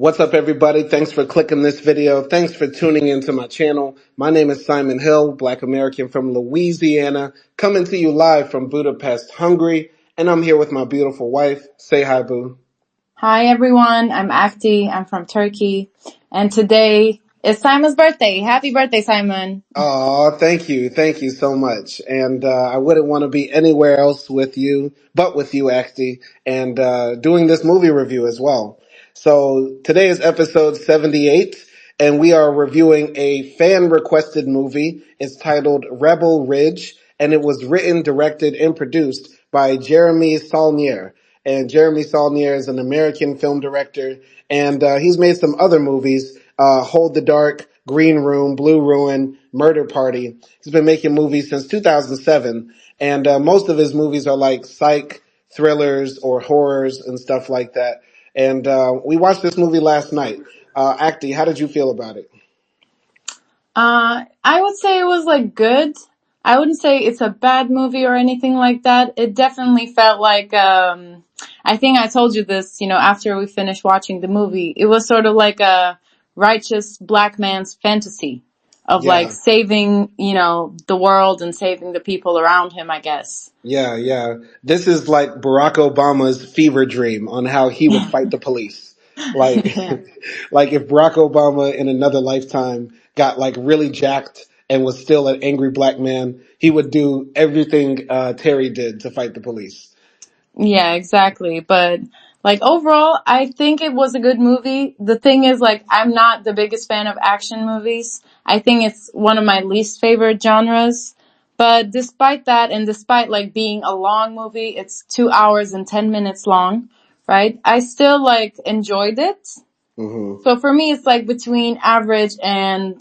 What's up, everybody? Thanks for clicking this video. Thanks for tuning into my channel. My name is Simon Hill, Black American from Louisiana, coming to you live from Budapest, Hungary. And I'm here with my beautiful wife. Say hi, boo. Hi everyone, I'm AKDI, I'm from Turkey, and today is Simon's birthday. Happy birthday, Simon. Oh, thank you. Thank you so much. And I wouldn't want to be anywhere else with you, but with you, actually, and doing this movie review as well. So today is episode 78, and we are reviewing a fan-requested movie. It's titled Rebel Ridge, and it was written, directed, and produced by Jeremy Saulnier. And Jeremy Saulnier is an American film director, and he's made some other movies, Hold the Dark, Green Room, Blue Ruin, Murder Party. He's been making movies since 2007, and most of his movies are like psych thrillers or horrors and stuff like that. And we watched this movie last night. Acti, how did you feel about it? I would say it was good. I wouldn't say it's a bad movie or anything like that. It definitely felt like, I think I told you this, after we finished watching the movie. It was sort of like a righteous black man's fantasy of Yeah, saving, the world and saving the people around him, I guess. yeah. This is like Barack Obama's fever dream on how he would fight the police. Like, Yeah. like if Barack Obama in another lifetime got like really jacked and was still an angry black man, he would do everything Terry did to fight the police. Yeah, exactly. But overall, I think it was a good movie. The thing is I'm not the biggest fan of action movies. I think it's one of my least favorite genres. But despite that, and despite being a long movie, it's 2 hours and 10 minutes long, right? I still enjoyed it. Hmm. So for me, it's between average and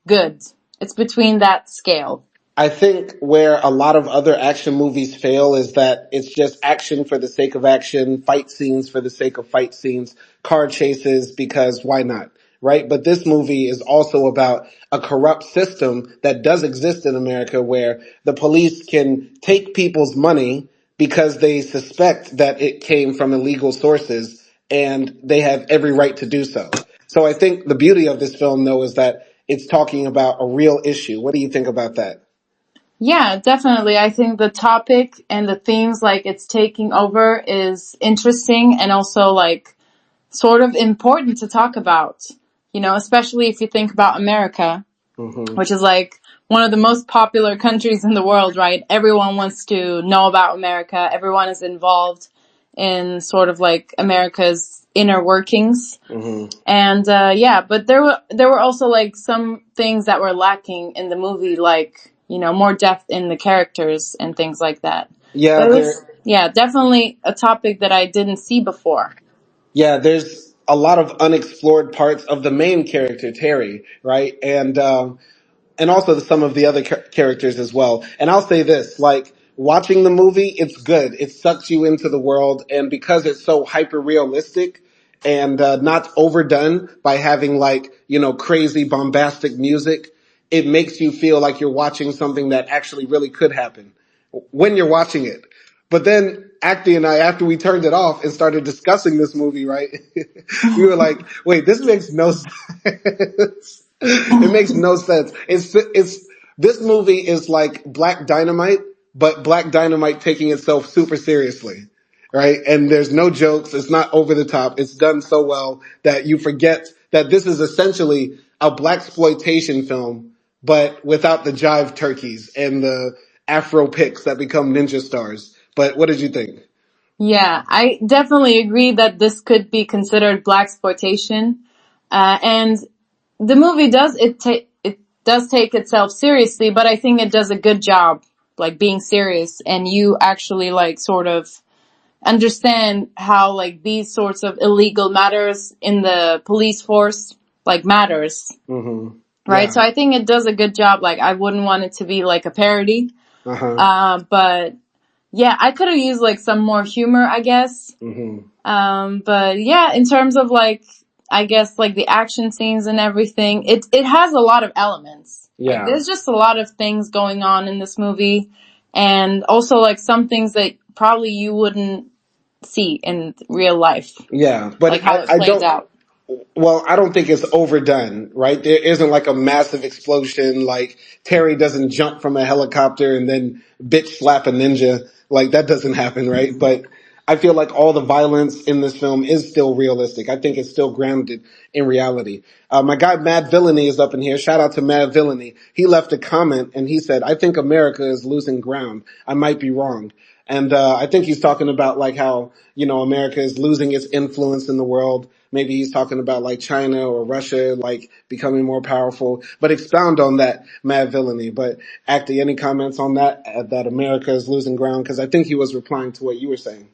good. It's between that scale. I think where a lot of other action movies fail is that it's just action for the sake of action, fight scenes for the sake of fight scenes, car chases because why not? Right? But this movie is also about a corrupt system that does exist in America where the police can take people's money because they suspect that it came from illegal sources and they have every right to do so. So I think the beauty of this film though is that it's talking about a real issue. What do you think about that? Yeah, definitely. I think the topic and the themes it's taking over is interesting and also sort of important to talk about. Especially if you think about America, Hmm. which is one of the most popular countries in the world, right? Everyone wants to know about America. Everyone is involved in sort of America's inner workings. Hmm. And yeah, but there were also some things that were lacking in the movie, more depth in the characters and things like that. Yeah, But it was definitely a topic that I didn't see before. there's a lot of unexplored parts of the main character, Terry, right? And also some of the other characters as well. And I'll say this, like watching the movie, it's good. It sucks you into the world. And because it's so hyper realistic and not overdone by having crazy bombastic music, it makes you feel like you're watching something that actually really could happen when you're watching it. But then Acti and I, after we turned it off and started discussing this movie, right, we were like, wait, this makes no sense. It makes no sense. This movie is like Black Dynamite, but Black Dynamite taking itself super seriously, right? And there's no jokes. It's not over the top. It's done so well that you forget that this is essentially a blaxploitation film, but without the jive turkeys and the Afro picks that become ninja stars. But what did you think? Yeah, I definitely agree that this could be considered blaxploitation. And the movie it does take itself seriously, but I think it does a good job, being serious, and you actually sort of understand how these sorts of illegal matters in the police force matters, Mm-hmm. right? Yeah. So I think it does a good job. I wouldn't want it to be a parody, Uh-huh. but yeah, I could have used some more humor, I guess. Mm-hmm. But yeah, in terms of I guess the action scenes and everything, it has a lot of elements. Yeah. There's just a lot of things going on in this movie, and also some things that probably you wouldn't see in real life, Yeah. But how it I plays don't out. Well, I don't think it's overdone, right? There isn't like a massive explosion, like Terry doesn't jump from a helicopter and then bitch slap a ninja. Like that doesn't happen, right? But I feel like all the violence in this film is still realistic. I think it's still grounded in reality. My guy Mad Villainy is up in here. Shout out to Mad Villainy. He left a comment and he said, "I think America is losing ground. I might be wrong." And I think he's talking about like how, America is losing its influence in the world. Maybe he's talking about like China or Russia, like becoming more powerful. But expound on that, Mad Villainy. But Acty, any comments on that, that America is losing ground? Because I think he was replying to what you were saying.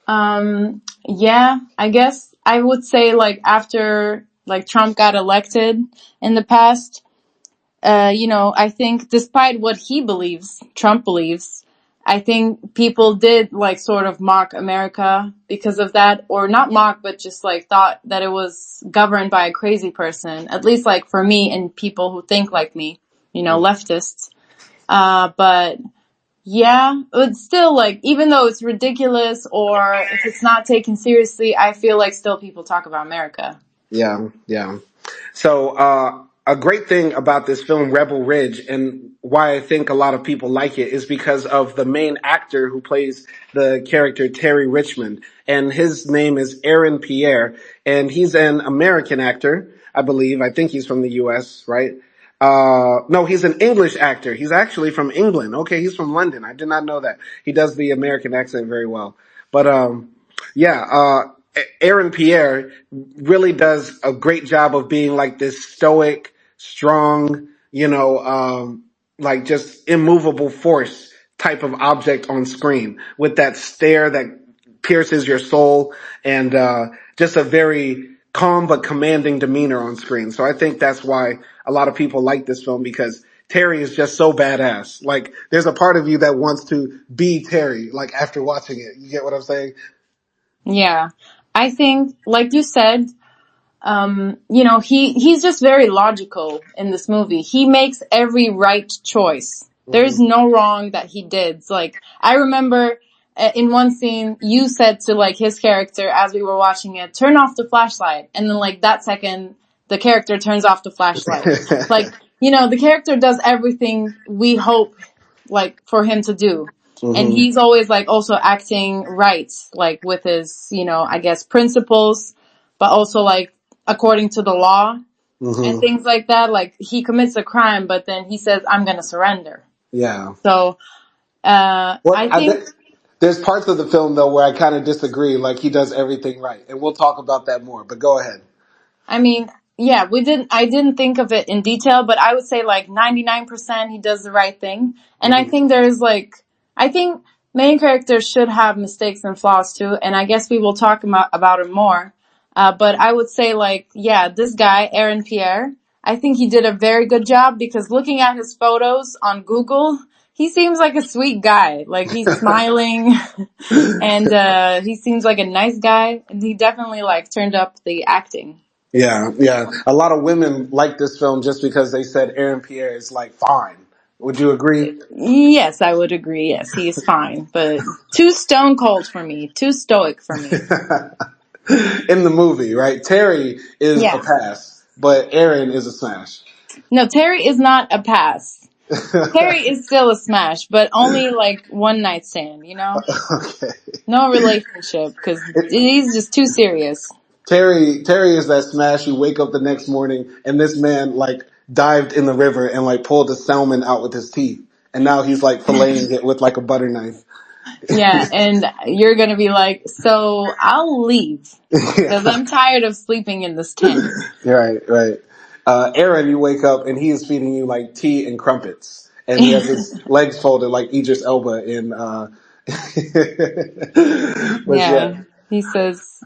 Yeah, I guess I would say like after like Trump got elected in the past, I think despite what he believes, Trump believes, I think people did like sort of mock America because of that, or not mock, but just like thought that it was governed by a crazy person, at least like for me and people who think like me, leftists. But yeah, it's still like, even though it's ridiculous or if it's not taken seriously, I feel like still people talk about America. Yeah, yeah. So, a great thing about this film, Rebel Ridge, and why I think a lot of people like it is because of the main actor who plays the character Terry Richmond. And his name is Aaron Pierre, and he's an American actor, I believe. I think he's from the US, right? No, he's an English actor. He's actually from England. Okay, he's from London. I did not know that. He does the American accent very well. But, yeah, Aaron Pierre really does a great job of being like this stoic, strong, like just immovable force type of object on screen with that stare that pierces your soul and just a very calm but commanding demeanor on screen. So I think that's why a lot of people like this film, because Terry is just so badass. Like there's a part of you that wants to be Terry, like after watching it. You get what I'm saying? Yeah. I think, like you said, he's just very logical in this movie. He makes every right choice. There's Mm-hmm. no wrong that he did. It's like, I remember in one scene, you said to like his character as we were watching it, turn off the flashlight. And then like that second, the character turns off the flashlight. Like, the character does everything we hope like for him to do. And Mm-hmm. he's always like also acting right, like with his, I guess principles, but also like according to the law and Mm-hmm. things like that. Like he commits a crime, but then he says, I'm going to surrender. Yeah. So, Well, I think, there's parts of the film though where I kind of disagree. Like he does everything right, and we'll talk about that more. But go ahead. I mean, yeah, I didn't think of it in detail, but I would say like 99% he does the right thing. And I Mm-hmm. think I think main characters should have mistakes and flaws too. And I guess we will talk about it more. But I would say like, yeah, this guy, Aaron Pierre, I think he did a very good job because looking at his photos on Google, he seems like a sweet guy. Like he's smiling and, he seems like a nice guy and he definitely like turned up the acting. Yeah, yeah. A lot of women like this film just because they said Aaron Pierre is like fine. Would you agree? Yes, I would agree. Yes, he is fine, but too stone cold for me, too stoic for me. In the movie, right? Terry is a Yeah. pass, but Aaron is a smash. No, Terry is not a pass. Terry is still a smash, but only like one night stand, Okay. No relationship, because he's just too serious. Terry is that smash. You wake up the next morning and this man like dived in the river and like pulled a salmon out with his teeth, and now he's like filleting it with like a butter knife. Yeah, and you're gonna be like, so I'll leave, because Yeah. I'm tired of sleeping in this tent. Right, right. Aaron, you wake up and he is feeding you like tea and crumpets, and he has his legs folded like Idris Elba in. But yeah, Yeah, he says,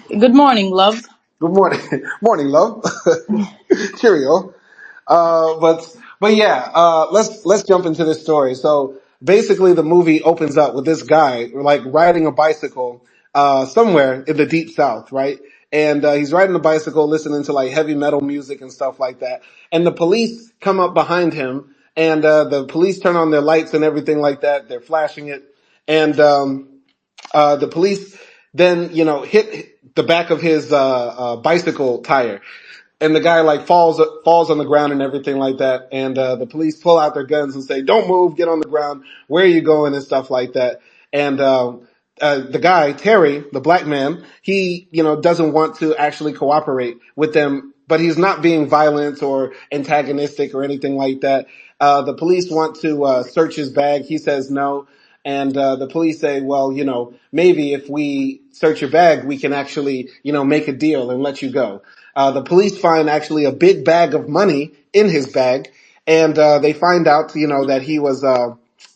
good morning, love. good morning, morning, love. Cheerio. But yeah, let's jump into this story. So basically, the movie opens up with this guy like riding a bicycle somewhere in the deep south, right? And he's riding a bicycle, listening to like heavy metal music and stuff like that. And the police come up behind him, and the police turn on their lights and everything like that. They're flashing it, and the police then, the back of his bicycle tire, and the guy like falls on the ground and everything like that. And the police pull out their guns and say, "Don't move, get on the ground. Where are you going?" and stuff like that. And the guy Terry, the black man, he doesn't want to actually cooperate with them, but he's not being violent or antagonistic or anything like that. The police want to search his bag. He says no. And the police say, well, maybe if we search your bag, we can actually, make a deal and let you go. The police find actually a big bag of money in his bag, and they find out, that he was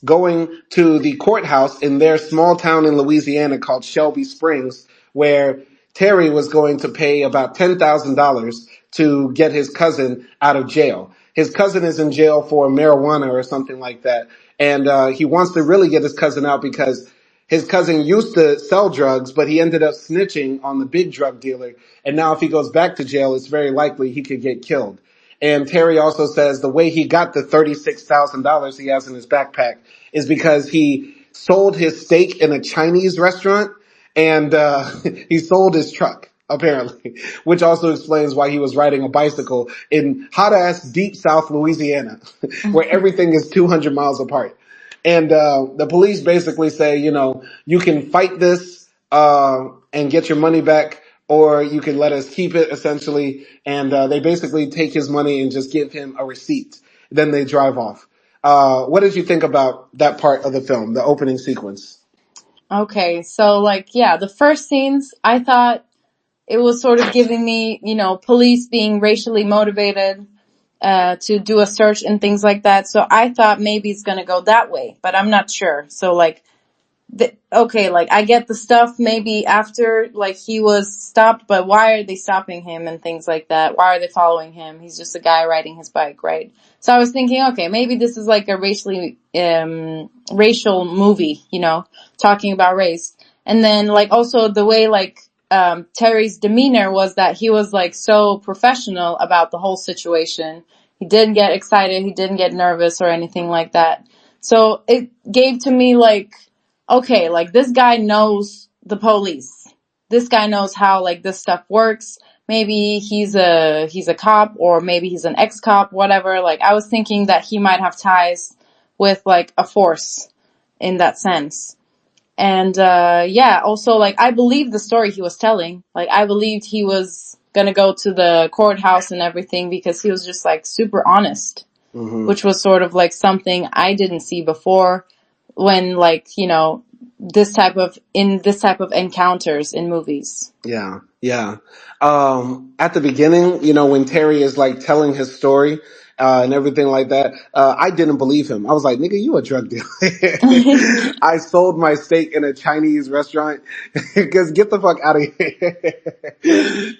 going to the courthouse in their small town in Louisiana called Shelby Springs, where Terry was going to pay about $10,000 to get his cousin out of jail. His cousin is in jail for marijuana or something like that. And he wants to really get his cousin out because his cousin used to sell drugs, but he ended up snitching on the big drug dealer. And now if he goes back to jail, it's very likely he could get killed. And Terry also says the way he got the $36,000 he has in his backpack is because he sold his steak in a Chinese restaurant, and he sold his truck, apparently, which also explains why he was riding a bicycle in hot-ass deep South Louisiana, where everything is 200 miles apart. And the police basically say, you can fight this and get your money back, or you can let us keep it, essentially. And they basically take his money and just give him a receipt. Then they drive off. What did you think about that part of the film, the opening sequence? Okay, so like, yeah, the first scenes, I thought it was sort of giving me, police being racially motivated to do a search and things like that. So I thought maybe it's gonna go that way, but I'm not sure. So like, okay, like I get the stuff maybe after like he was stopped, but why are they stopping him and things like that? Why are they following him? He's just a guy riding his bike, right? So I was thinking, okay, maybe this is like a racial movie, talking about race. And then like also the way like Terry's demeanor was that he was like so professional about the whole situation. He didn't get excited, he didn't get nervous or anything like that. So it gave to me like, okay, like this guy knows the police. This guy knows how like this stuff works. Maybe he's a cop, or maybe he's an ex-cop, whatever. Like I was thinking that he might have ties with like a force in that sense. And yeah, also like I believed the story he was telling. Like I believed he was gonna go to the courthouse and everything because he was just like super honest, which was sort of like something I didn't see before when like, this type of encounters in movies. Yeah, yeah. At the beginning, when Terry is like telling his story, and everything like that, I didn't believe him. I was like, nigga, you a drug dealer. I sold my steak in a Chinese restaurant. Cause get the fuck out of here.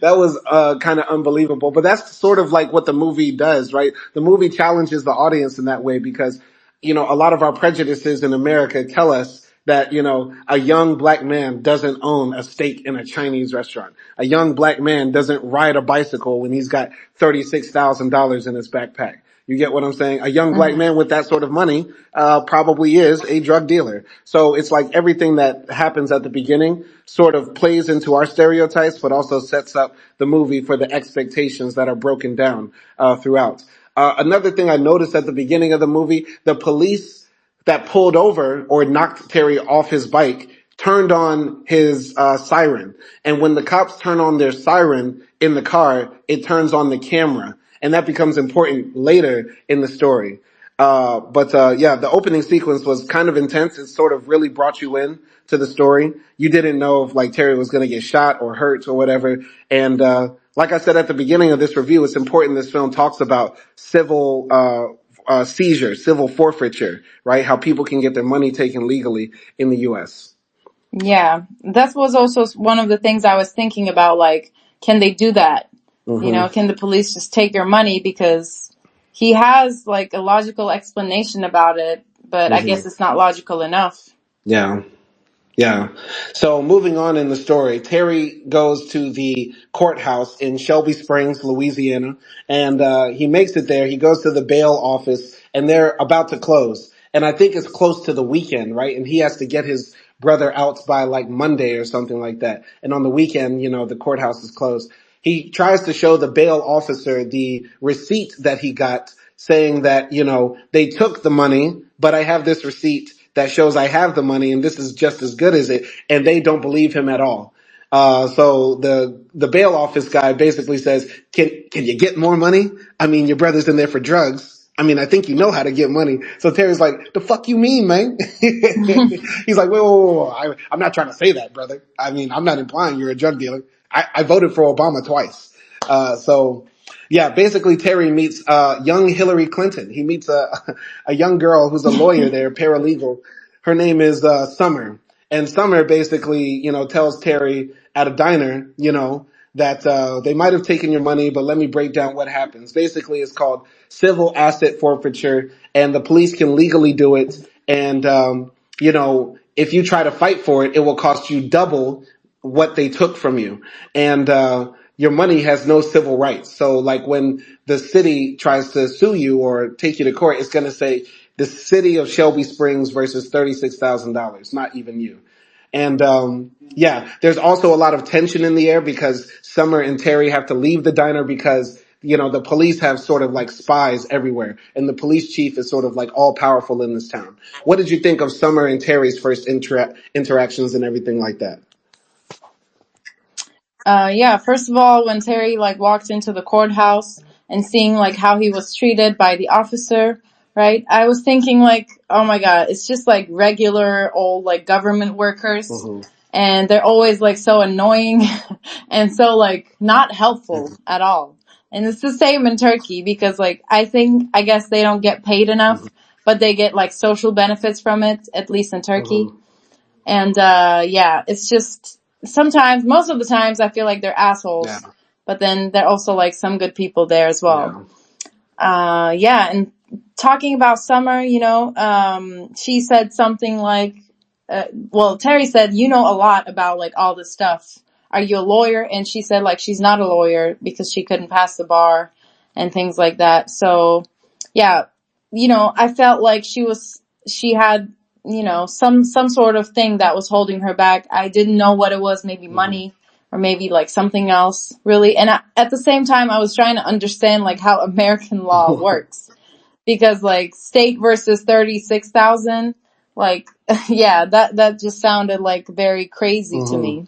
That was, kind of unbelievable, but that's sort of like what the movie does, right? The movie challenges the audience in that way because, a lot of our prejudices in America tell us that, a young black man doesn't own a steak in a Chinese restaurant. A young black man doesn't ride a bicycle when he's got $36,000 in his backpack. You get what I'm saying? A young black man with that sort of money, probably is a drug dealer. So it's like everything that happens at the beginning sort of plays into our stereotypes, but also sets up the movie for the expectations that are broken down, throughout. Another thing I noticed at the beginning of the movie, the police that pulled over or knocked Terry off his bike turned on his siren. And when the cops turn on their siren in the car, it turns on the camera. And that becomes important later in the story. But yeah, the opening sequence was kind of intense. It sort of really brought you in to the story. You didn't know if like Terry was going to get shot or hurt or whatever. And like I said at the beginning of this review, it's important this film talks about civil seizure, civil forfeiture, right? How people can get their money taken legally in the U.S. Yeah, that was also one of the things I was thinking about. Like, can they do that? Can the police just take your money? Because he has like a logical explanation about it, but I guess it's not logical enough. Yeah. Yeah. So moving on in the story, Terry goes to the courthouse in Shelby Springs, Louisiana, and he makes it there. He goes to the bail office, and they're about to close. And I think it's close to the weekend, right? And he has to get his brother out by like Monday or something like that. And on the weekend, the courthouse is closed. He tries to show the bail officer the receipt that he got saying that, they took the money, but I have this receipt that shows I have the money and this is just as good as it. And they don't believe him at all. So the bail office guy basically says, can you get more money? I mean, your brother's in there for drugs. I mean, I think you know how to get money. So Terry's like, the fuck you mean, man? He's like, whoa. I'm not trying to say that, brother. I mean, I'm not implying you're a drug dealer. I voted for Obama twice. So yeah, basically Terry meets, young Hillary Clinton. He meets a young girl who's a lawyer there, paralegal. Her name is, Summer. And Summer basically, tells Terry at a diner, that they might have taken your money, but let me break down what happens. Basically, it's called civil asset forfeiture, and the police can legally do it. And if you try to fight for it, it will cost you double what they took from you. And your money has no civil rights. So like when the city tries to sue you or take you to court, it's going to say the city of Shelby Springs versus $36,000, not even you. And yeah, there's also a lot of tension in the air because Summer and Terry have to leave the diner because the police have sort of like spies everywhere, and the police chief is sort of like all powerful in this town. What did you think of Summer and Terry's first interactions and everything like that? Yeah, first of all, when Terry like walked into the courthouse and seeing like how he was treated by the officer, right? I was thinking like, oh my God, it's just like regular old like government workers, Mm-hmm. and they're always like so annoying and so like not helpful at all. And it's the same in Turkey because like I guess they don't get paid enough, but they get like social benefits from it, at least in Turkey. Mm-hmm. And yeah, it's just sometimes, most of the times, I feel like they're Yeah. assholes, but then there are also like some good people there as well. Yeah. Yeah, and talking about Summer, she said something like, well, Terry said, you know a lot about like all this stuff. Are you a lawyer? And she said like she's not a lawyer because she couldn't pass the bar and things like that. So yeah, I felt like she had, some sort of thing that was holding her back. I didn't know what it was, maybe Mm-hmm. money or maybe like something else really. And at the same time, I was trying to understand like how American law works because like state versus 36,000, like, yeah, that just sounded like very crazy to Mm-hmm. me.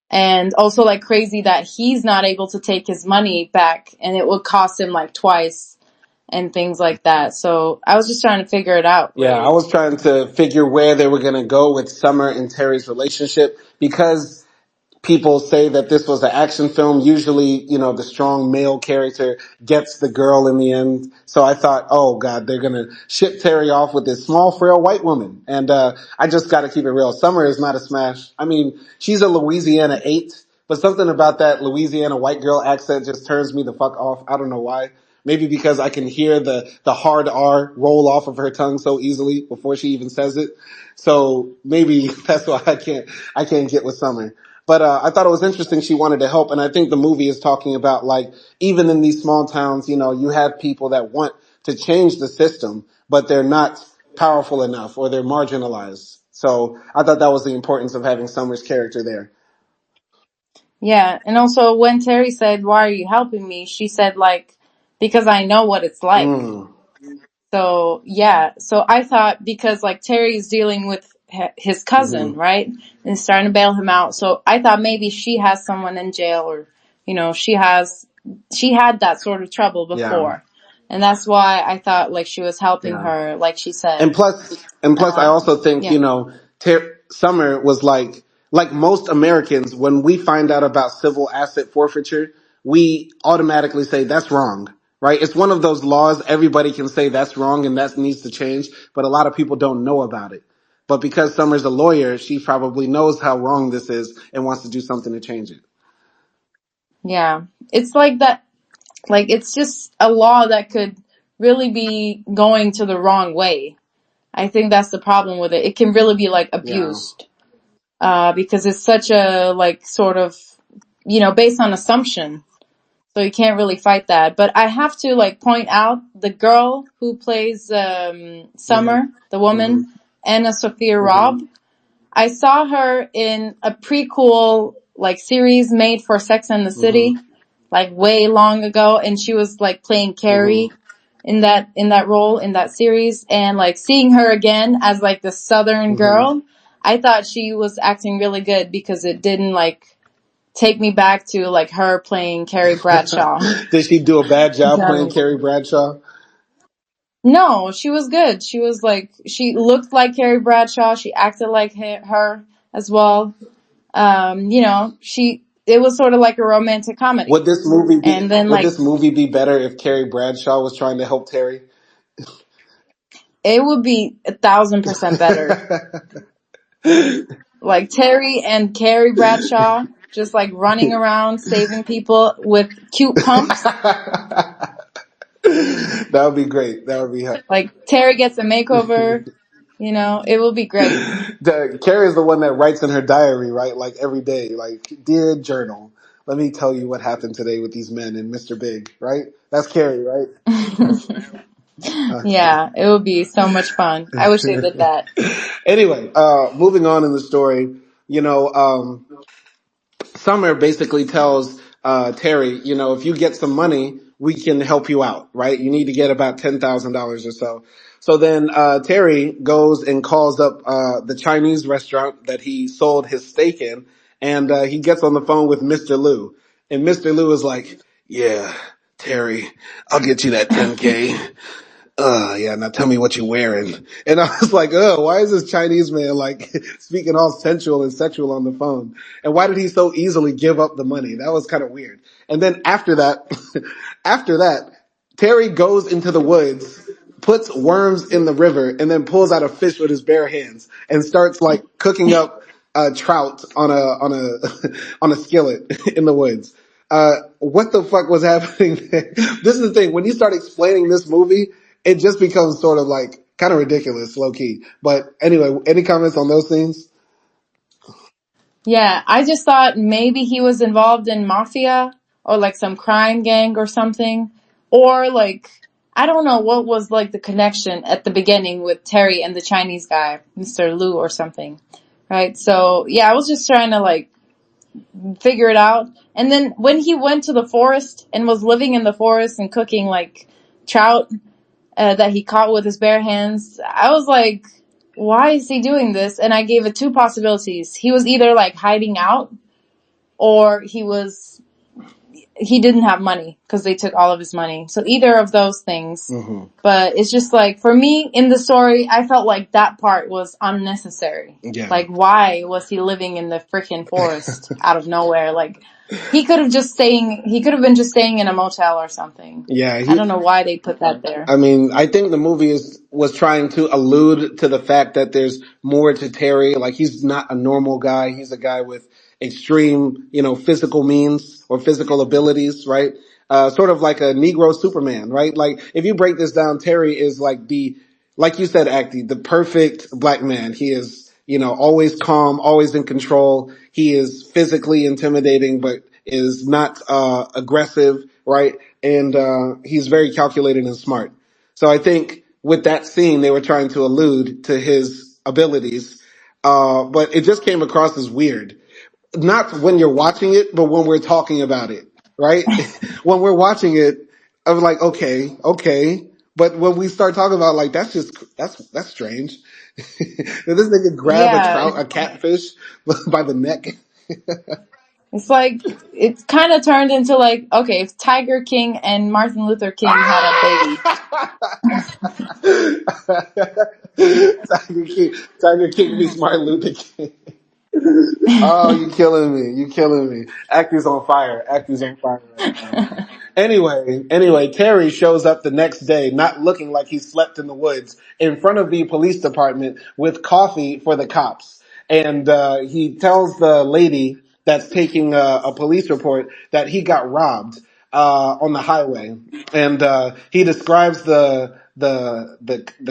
And also like crazy that he's not able to take his money back and it would cost him like twice and things like that. So I was just trying to figure it out, Yeah, I really. was trying to figure where they were going to go with Summer and Terry's relationship because people say that this was an action film. Usually, the strong male character gets the girl in the end. So I thought, oh God, they're going to ship Terry off with this small, frail white woman. And, I just got to keep it real. Summer is not a smash. I mean, she's a Louisiana 8, but something about that Louisiana white girl accent just turns me the fuck off. I don't know why. Maybe because I can hear the hard R roll off of her tongue so easily before she even says it. So maybe that's why I can't get with Summer. But I thought it was interesting she wanted to help, and I think the movie is talking about like even in these small towns, you have people that want to change the system, but they're not powerful enough or they're marginalized. So I thought that was the importance of having Summer's character there. Yeah. And also when Terry said, why are you helping me? She said like, because I know what it's like. Mm. So yeah, so I thought because like Terry's dealing with his cousin, Hmm. right? And starting to bail him out. So I thought maybe she has someone in jail or, she had that sort of trouble Yeah. before. And that's why I thought like she was helping Yeah. her, like she said. And plus, I Um, also think, yeah. Summer was like most Americans, when we find out about civil asset forfeiture, we automatically say that's wrong, right? It's one of those laws everybody can say that's wrong and that needs to change, but a lot of people don't know about it. But because Summer's a lawyer, she probably knows how wrong this is and wants to do something to change it. Yeah. It's like that, like it's just a law that could really be going to the wrong way. I think that's the problem with it. It can really be like Yeah. abused. Because it's such a like sort of, based on assumption. So you can't really fight that. But I have to like point out the girl who plays Hmm. Summer, the Hmm. woman, Anna Sophia Hmm. Robb. I saw her in a prequel like series made for Sex and the Mm-hmm. City, like way long ago, and she was like playing Mm-hmm. Carrie in that role in that series, and like seeing her again as like the Southern Mm-hmm. girl, I thought she was acting really good because it didn't like take me back to like her playing Carrie Bradshaw. Did she do a bad job playing Done. Carrie Bradshaw? No, she was good. She was like, she looked like Carrie Bradshaw. She acted like her as well. You know, it was sort of like a romantic Would comedy. this movie be And then Would like, this movie be better if Carrie Bradshaw was trying to help Terry? it would be 1,000% better. Like Terry and Carrie Bradshaw just like running around saving people with cute pumps. That would be great. That would be. Like Terry gets a makeover, you know, it will be great. Carrie is the one that writes in her diary, right? Like every day, like, dear journal, let me tell you what happened today with these men and Mr. Big, right? That's Carrie, right? Yeah, it would be so much fun. I wish they did that. Anyway, moving on in the story, you know, Summer basically tells Terry, you know, if you get some money, we can help you out, right? You need to get about $10,000 or so. So then Terry goes and calls up the Chinese restaurant that he sold his steak in, and he gets on the phone with Mr. Liu. And Mr. Liu is like, yeah, Terry, I'll get you that 10K. Yeah, now tell me what you're wearing. And I was like, why is this Chinese man like speaking all sensual and sexual on the phone? And why did he so easily give up the money? That was kind of weird. And then after that, after that, Terry goes into the woods, puts worms in the river, and then pulls out a fish with his bare hands and starts like cooking up trout on on a skillet in the woods. What the fuck was happening there? This is the thing. When you start explaining this movie, it just becomes sort of like kind of ridiculous, low key. But anyway, any comments on those scenes? Yeah, I just thought maybe he was involved in mafia or like some crime gang or something. Or like, I don't know what was like the connection at the beginning with Terry and the Chinese guy, Mr. Liu or something. Right? So yeah, I was just trying to like figure it out. And then when he went to the forest and was living in the forest and cooking like trout that he caught with his bare hands, I was like, why is he doing this? And I gave it two possibilities. He was either like hiding out or he didn't have money because they took all of his money. So either of those things. Mm-hmm. But it's just like, for me in the story, I felt like that part was unnecessary. Yeah. Like, why was he living in the freaking forest out of nowhere? Like, he could have been just staying in a motel or something. Yeah, I don't know why they put that there. I mean, I think the movie was trying to allude to the fact that there's more to Terry. Like, he's not a normal guy. He's a guy with extreme, you know, physical means or physical abilities, right? Sort of like a Negro Superman, right? Like, if you break this down, Terry is like you said, Acti, the perfect black man. He is, you know, always calm, always in control. He is physically intimidating, but is not, aggressive, right? And, he's very calculated and smart. So I think with that scene, they were trying to allude to his abilities. But it just came across as weird. Not when you're watching it, but when we're talking about it, right? When we're watching it, I'm like, okay. But when we start talking about like, that's strange. Did this nigga grab Yeah, a catfish by the neck? it's like, it's kind of turned into like, okay, if Tiger King and Martin Luther King had a baby. Tiger King meets Martin Luther King. Oh, you killing me. You killing me. Actors on fire. Actors on fire right now. Anyway, Terry shows up the next day, not looking like he slept in the woods, in front of the police department with coffee for the cops. And, he tells the lady that's taking a police report that he got robbed, on the highway. And, he describes the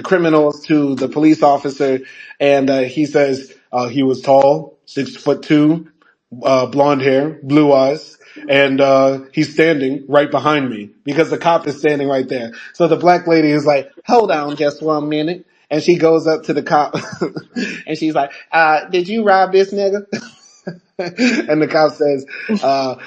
criminals to the police officer. And, he says, he was tall, 6'2", blonde hair, blue eyes, and he's standing right behind me because the cop is standing right there. So the black lady is like, hold on just 1 minute. And she goes up to the cop and she's like, did you rob this nigga? And the cop says,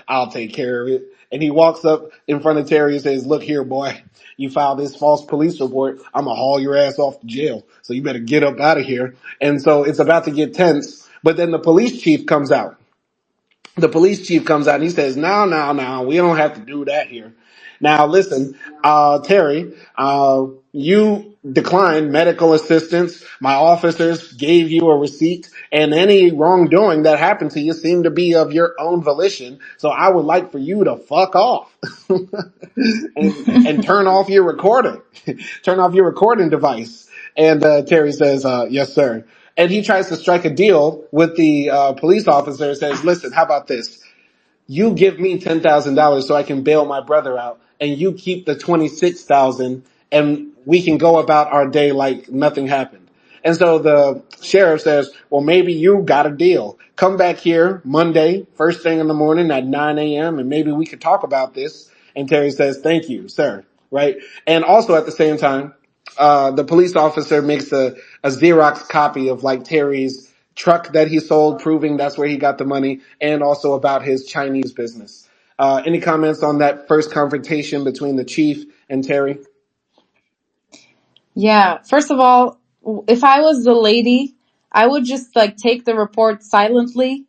I'll take care of it. And he walks up in front of Terry and says, look here, boy, you filed this false police report. I'm going to haul your ass off to jail. So you better get up out of here. And so it's about to get tense. But then the police chief comes out. The police chief comes out and he says, no, we don't have to do that here. Now listen, Terry, you declined medical assistance. My officers gave you a receipt, and any wrongdoing that happened to you seemed to be of your own volition. So I would like for you to fuck off and turn off your recorder, turn off your recording device. And Terry says, yes, sir. And he tries to strike a deal with the police officer and says, listen, how about this? You give me $10,000 so I can bail my brother out, and you keep the 26,000, and we can go about our day like nothing happened. And so the sheriff says, well, maybe you got a deal. Come back here Monday, first thing in the morning at 9 a.m., and maybe we could talk about this. And Terry says, thank you, sir. Right? And also at the same time, the police officer makes a Xerox copy of like Terry's truck that he sold, proving that's where he got the money, and also about his Chinese business. Any comments on that first confrontation between the chief and Terry? Yeah, first of all, if I was the lady, I would just like take the report silently.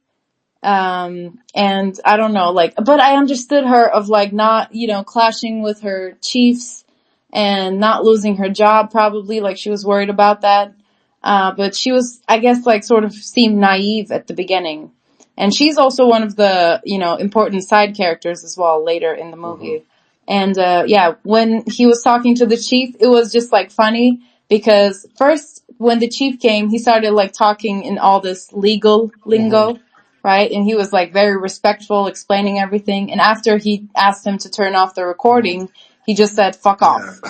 And I don't know, like, but I understood her of like not, clashing with her chiefs and not losing her job probably, like she was worried about that. But she was, I guess, like sort of seemed naive at the beginning. And she's also one of the, important side characters as well later in the movie. Mm-hmm. And, yeah, when he was talking to the chief, it was just like funny because first when the chief came, he started like talking in all this legal Mm-hmm. lingo, right? And he was like very respectful, explaining everything. And after he asked him to turn off the Mm-hmm. recording, he just said, fuck Yeah. off.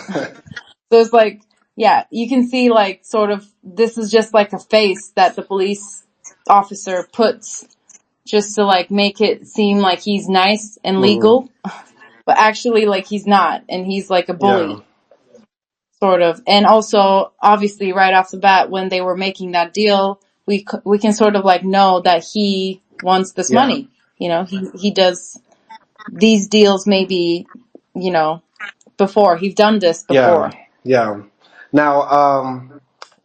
So it's like, yeah, you can see like sort of, this is just like a face that the police officer puts just to like make it seem like he's nice and Mm-hmm. legal, but actually like he's not. And he's like a Yeah. bully, sort of. And also, obviously, right off the bat, when they were making that deal, we can sort of like know that he wants this Yeah. money. He does these deals maybe, you know, before. He's done this Yeah. before. Yeah. Now,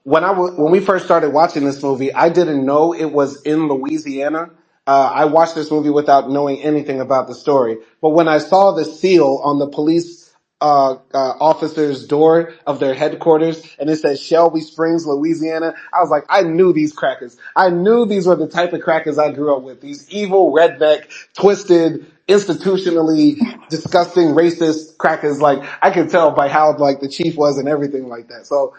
when we first started watching this movie, I didn't know it was in Louisiana. I watched this movie without knowing anything about the story. But when I saw the seal on the police officer's door of their headquarters, and it says Shelby Springs, Louisiana, I was like, I knew these crackers. I knew these were the type of crackers I grew up with. These evil, redneck, twisted, institutionally disgusting, racist crackers. Like, I could tell by how like the chief was and everything like that. So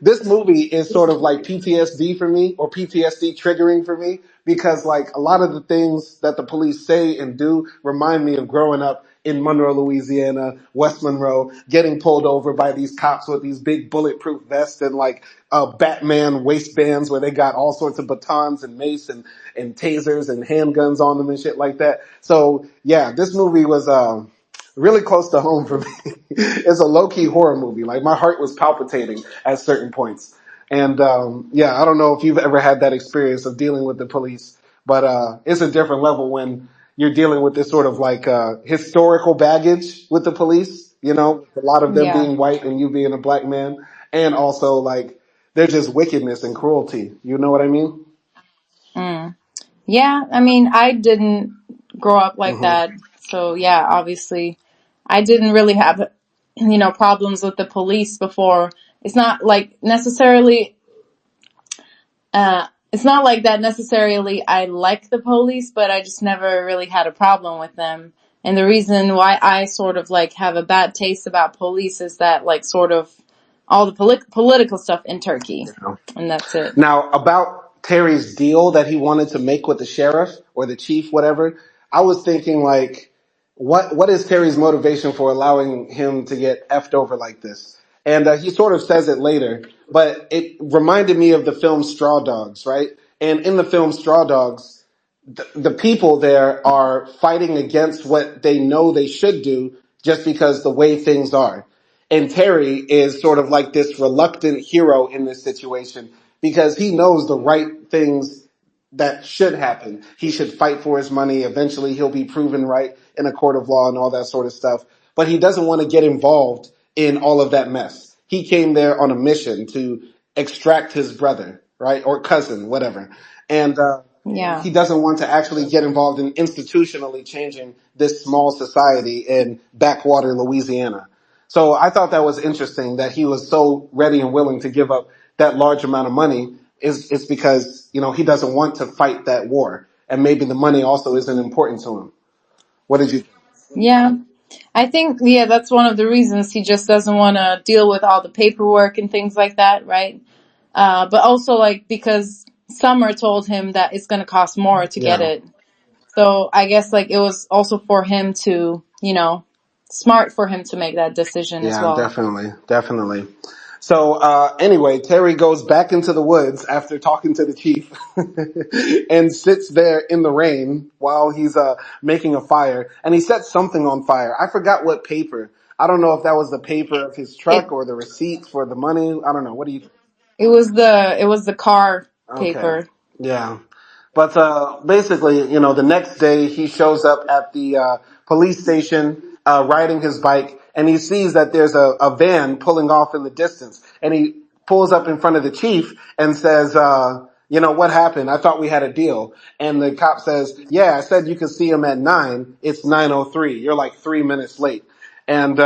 this movie is sort of like PTSD for me, or PTSD triggering for me, because like a lot of the things that the police say and do remind me of growing up in Monroe, Louisiana, West Monroe, getting pulled over by these cops with these big bulletproof vests and like Batman waistbands where they got all sorts of batons and mace and tasers and handguns on them and shit like that. So yeah, this movie was really close to home for me. It's a low-key horror movie. Like, my heart was palpitating at certain points. And yeah, I don't know if you've ever had that experience of dealing with the police, but it's a different level when you're dealing with this sort of like historical baggage with the police, a lot of them Yeah. being white and you being a black man, and also like they're just wickedness and cruelty. You know what I mean? Mm. Yeah, I mean, I didn't grow up like Hmm. that. So yeah, obviously, I didn't really have, problems with the police before. It's not like necessarily, it's not like that necessarily I like the police, but I just never really had a problem with them. And the reason why I sort of like have a bad taste about police is that like sort of all the political stuff in Turkey. And that's it. Now, about Terry's deal that he wanted to make with the sheriff or the chief, whatever, I was thinking like, what is Terry's motivation for allowing him to get effed over like this? And he sort of says it later, but it reminded me of the film Straw Dogs, right? And in the film Straw Dogs, the people there are fighting against what they know they should do just because the way things are. And Terry is sort of like this reluctant hero in this situation because he knows the right things that should happen. He should fight for his money. Eventually he'll be proven right in a court of law and all that sort of stuff. But he doesn't want to get involved in all of that mess. He came there on a mission to extract his brother, right? Or cousin, whatever. And, Yeah. he doesn't want to actually get involved in institutionally changing this small society in backwater Louisiana. So I thought that was interesting that he was so ready and willing to give up that large amount of money is because, he doesn't want to fight that war. And maybe the money also isn't important to him. What did you think? Yeah. I think, yeah, that's one of the reasons he just doesn't want to deal with all the paperwork and things like that, right? But also, like, because Summer told him that it's going to cost more to get Yeah. it. So I guess, like, it was also for him to, smart for him to make that decision as Yeah, well. definitely. Definitely. So anyway, Terry goes back into the woods after talking to the chief and sits there in the rain while he's making a fire. And he sets something on fire. I forgot what paper. I don't know if that was the paper of his It truck or the receipts for the money. I don't know. What do you? it was the car Okay. paper. Yeah. But basically, the next day he shows up at the police station riding his bike, and he sees that there's a van pulling off in the distance. And he pulls up in front of the chief and says, what happened? I thought we had a deal. And the cop says, yeah, I said you could see him at 9. It's 9:03. You're like 3 minutes late. And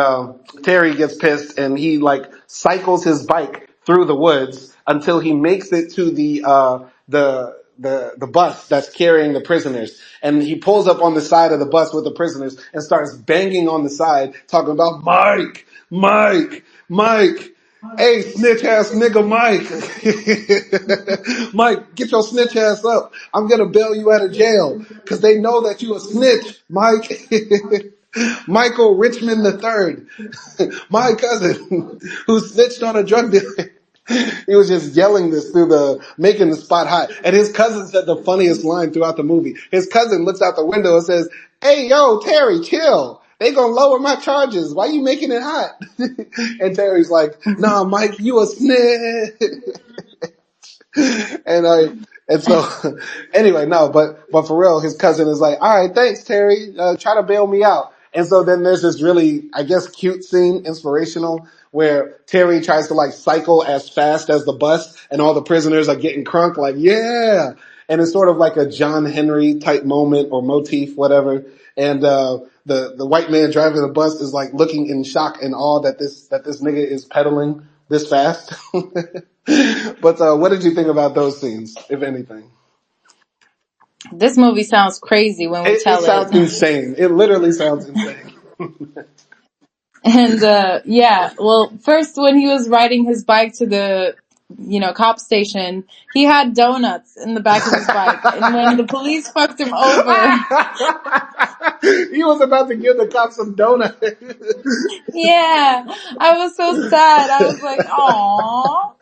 Terry gets pissed and he like cycles his bike through the woods until he makes it to the bus that's carrying the prisoners. And he pulls up on the side of the bus with the prisoners and starts banging on the side, talking about Mike, Mike, Mike. Hey, snitch ass nigga Mike. Mike, get your snitch ass up. I'm gonna bail you out of jail. Cause they know that you a snitch, Mike. Michael Richmond III, my cousin, who snitched on a drug dealer. He was just yelling this making the spot hot. And his cousin said the funniest line throughout the movie. His cousin looks out the window and says, hey, yo, Terry, chill. They gonna lower my charges. Why you making it hot? And Terry's like, nah, Mike, you a snitch. and I and so anyway, no, but for real, his cousin is like, all right, thanks, Terry. Try to bail me out. And so then there's this really, I guess, cute scene, inspirational, where Terry tries to like cycle as fast as the bus, and all the prisoners are getting crunk, like yeah. And it's sort of like a John Henry type moment or motif, whatever. And the white man driving the bus is like looking in shock and awe that this nigga is pedaling this fast. But what did you think about those scenes, if anything? This movie sounds crazy when we It tell it. sounds insane. It literally sounds insane. And yeah, well, first when he was riding his bike to the cop station, he had donuts in the back of his bike, and when the police fucked him over, He was about to give the cops some donuts. yeah, I was so sad. I was like, "Aw."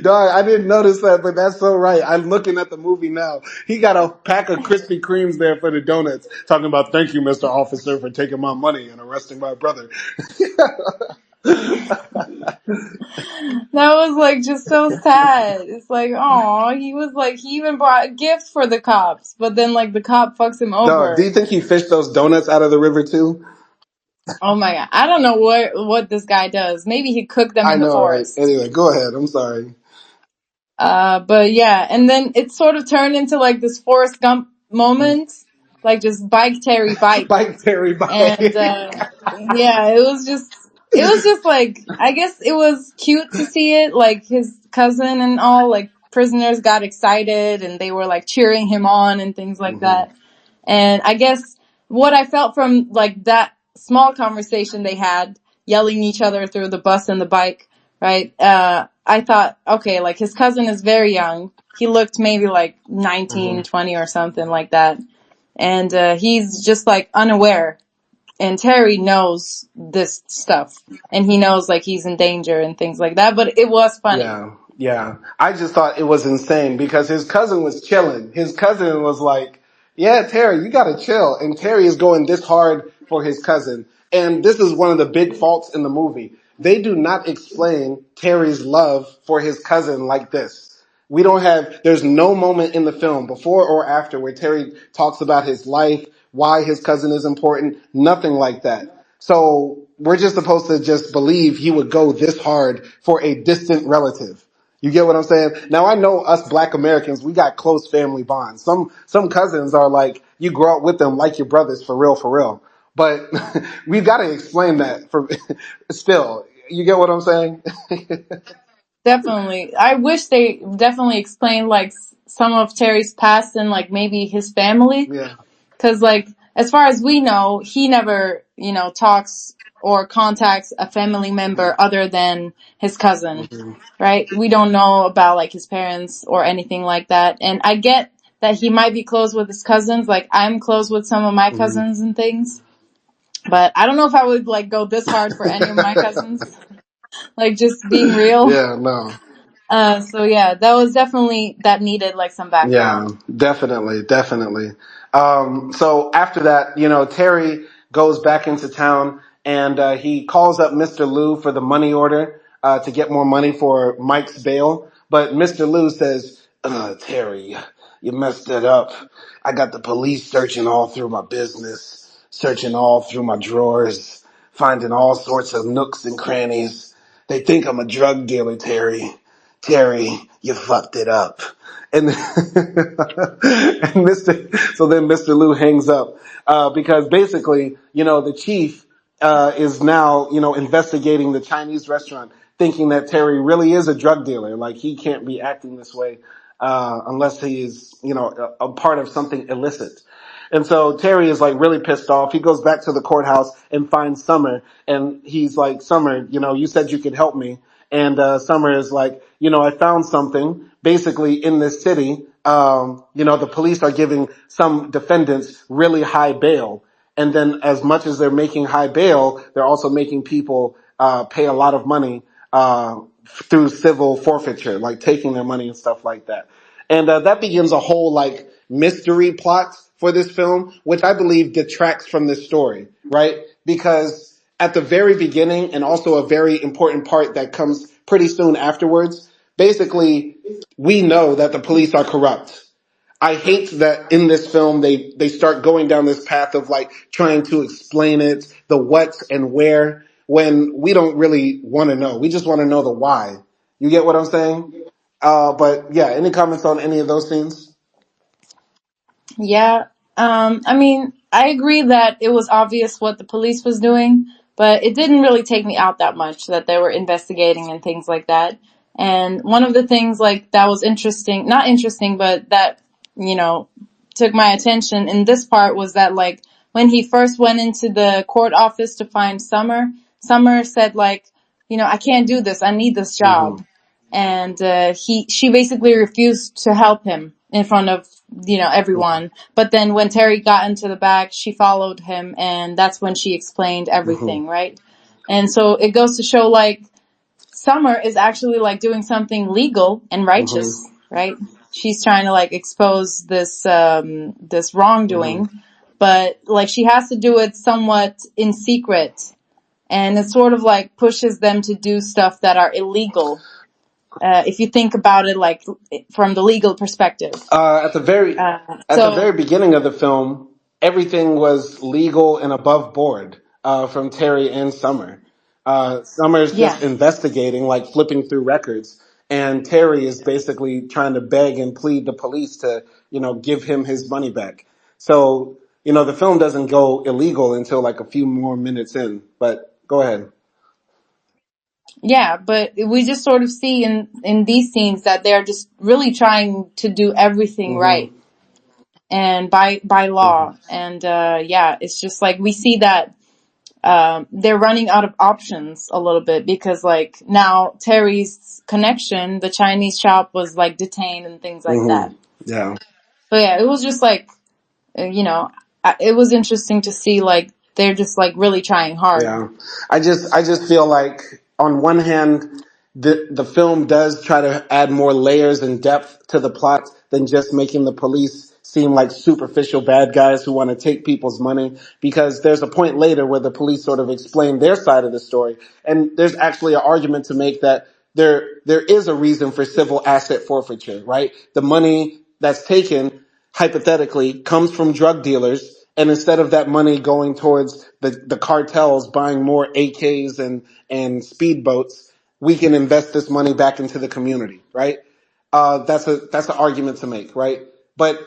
Dog, I didn't notice that, but that's so right. I'm looking at the movie now. He got a pack of Krispy Kremes there for the donuts, talking about thank you, Mr. Officer, for taking my money and arresting my brother. That was like just so sad. It's like, "Aw." He was like, he even brought a gift for the cops, but then like the cop fucks him Dog, do over. you think he fished those donuts out of the river too? Oh my god, I don't know what this guy does. Maybe he cooked them I in the know, right? forest. Anyway, go ahead. I'm sorry. But yeah, and then it sort of turned into like this Forrest Gump moment, like just bike Terry bike. Bike Terry, And, bye. yeah, it was just like, I guess it was cute to see it, like his cousin and all, like prisoners got excited and they were like cheering him on and things like Hmm. that. And I guess what I felt from like that small conversation they had, yelling each other through the bus and the bike, right? I thought, okay, like his cousin is very young. He looked maybe like Hmm. 19, 20 or something like that. And, he's just like unaware. And Terry knows this stuff. And he knows like he's in danger and things like that. But it was funny. Yeah, yeah. I just thought it was insane because his cousin was chilling. His cousin was like, yeah, Terry, you gotta chill. And Terry is going this hard for his cousin. And this is one of the big faults in the movie. they do not explain Terry's love for his cousin like this. We don't have, there's no moment in the film before or after where Terry talks about his life, why his cousin is important, nothing like that. So we're just supposed to just believe he would go this hard for a distant relative. You get what I'm saying? Now I know us black Americans, we got close family bonds. Some cousins are like, you grow up with them like your brothers for real, for real. But we've got to explain that for still. You get what I'm saying? Definitely. I wish they definitely explained like some of Terry's past and like maybe his family. Yeah. Cause like, as far as we know, he never, talks or contacts a family member other than his cousin, Hmm. right? We don't know about like his parents or anything like that. And I get that he might be close with his cousins. Like I'm close with some of my Hmm. cousins and things, but I don't know if I would like go this hard for any of my cousins. Like just being real. Yeah, no. So yeah, that was definitely that needed like some Yeah, background. definitely, definitely. So after that, Terry goes back into town and he calls up Mr. Liu for the money order to get more money for Mike's bail. But Mr. Liu says, Terry, you messed it up. I got the police searching all through my business, searching all through my drawers, finding all sorts of nooks and crannies. They think I'm a drug dealer, Terry. Terry, you fucked it up. And, so then Mr. Liu hangs up, because basically, the chief, is now, investigating the Chinese restaurant, thinking that Terry really is a drug dealer. Like he can't be acting this way, unless he is, a part of something illicit. And so Terry is like really pissed off. He goes back to the courthouse and finds Summer, and he's like, Summer, you said you could help me. And Summer is like, I found something. Basically, in this city, the police are giving some defendants really high bail. And then as much as they're making high bail, they're also making people pay a lot of money through civil forfeiture, like taking their money and stuff like that. And that begins a whole like mystery plot for this film, which I believe detracts from this story, right? Because at the very beginning, and also a very important part that comes pretty soon afterwards, basically we know that the police are corrupt. I hate that in this film they start going down this path of like trying to explain it, the what and where, when we don't really want to know. We just want to know the why. You get what I'm saying? But yeah, any comments on any of those scenes? Yeah. I mean, I agree that it was obvious what the police was doing, but it didn't really take me out that much that they were investigating and things like that. And one of the things like that was interesting, not interesting, but that, you know, took my attention in this part was that like when he first went into the court office to find Summer, Summer said like, I can't do this. I need this Hmm. job. And she basically refused to help him in front of everyone. But then when Terry got into the back, she followed him, and that's when she explained Hmm. everything, right? And so it goes to show like Summer is actually like doing something legal and Hmm. righteous, right? She's trying to like expose this Hmm. wrongdoing, but like she has to do it somewhat in secret, and it sort of like pushes them to do stuff that are illegal, if you think about it like from the legal perspective. At the very So beginning of the film, everything was legal and above board from Terry and Summer. Summer's yeah, just investigating, like flipping through records, and Terry is basically trying to beg and plead the police to, give him his money back. So, the film doesn't go illegal until like a few more minutes in. But go ahead. yeah, but we just sort of see in these scenes that they're just really trying to do everything Hmm. right and by Hmm. law. And yeah, it's just like we see that they're running out of options a little bit because like now Terry's connection, the Chinese shop, was like detained and things like Hmm. that. Yeah. So yeah, it was just like it was interesting to see like they're just like really trying hard. Yeah. I just feel like on one hand, the film does try to add more layers and depth to the plot than just making the police seem like superficial bad guys who want to take people's money, because there's a point later where the police sort of explain their side of the story. And there's actually an argument to make that there is a reason for civil asset forfeiture, right? The money that's taken hypothetically comes from drug dealers, and instead of that money going towards the cartels buying more AKs and speedboats, we can invest this money back into the community, right? That's an argument to make, right? But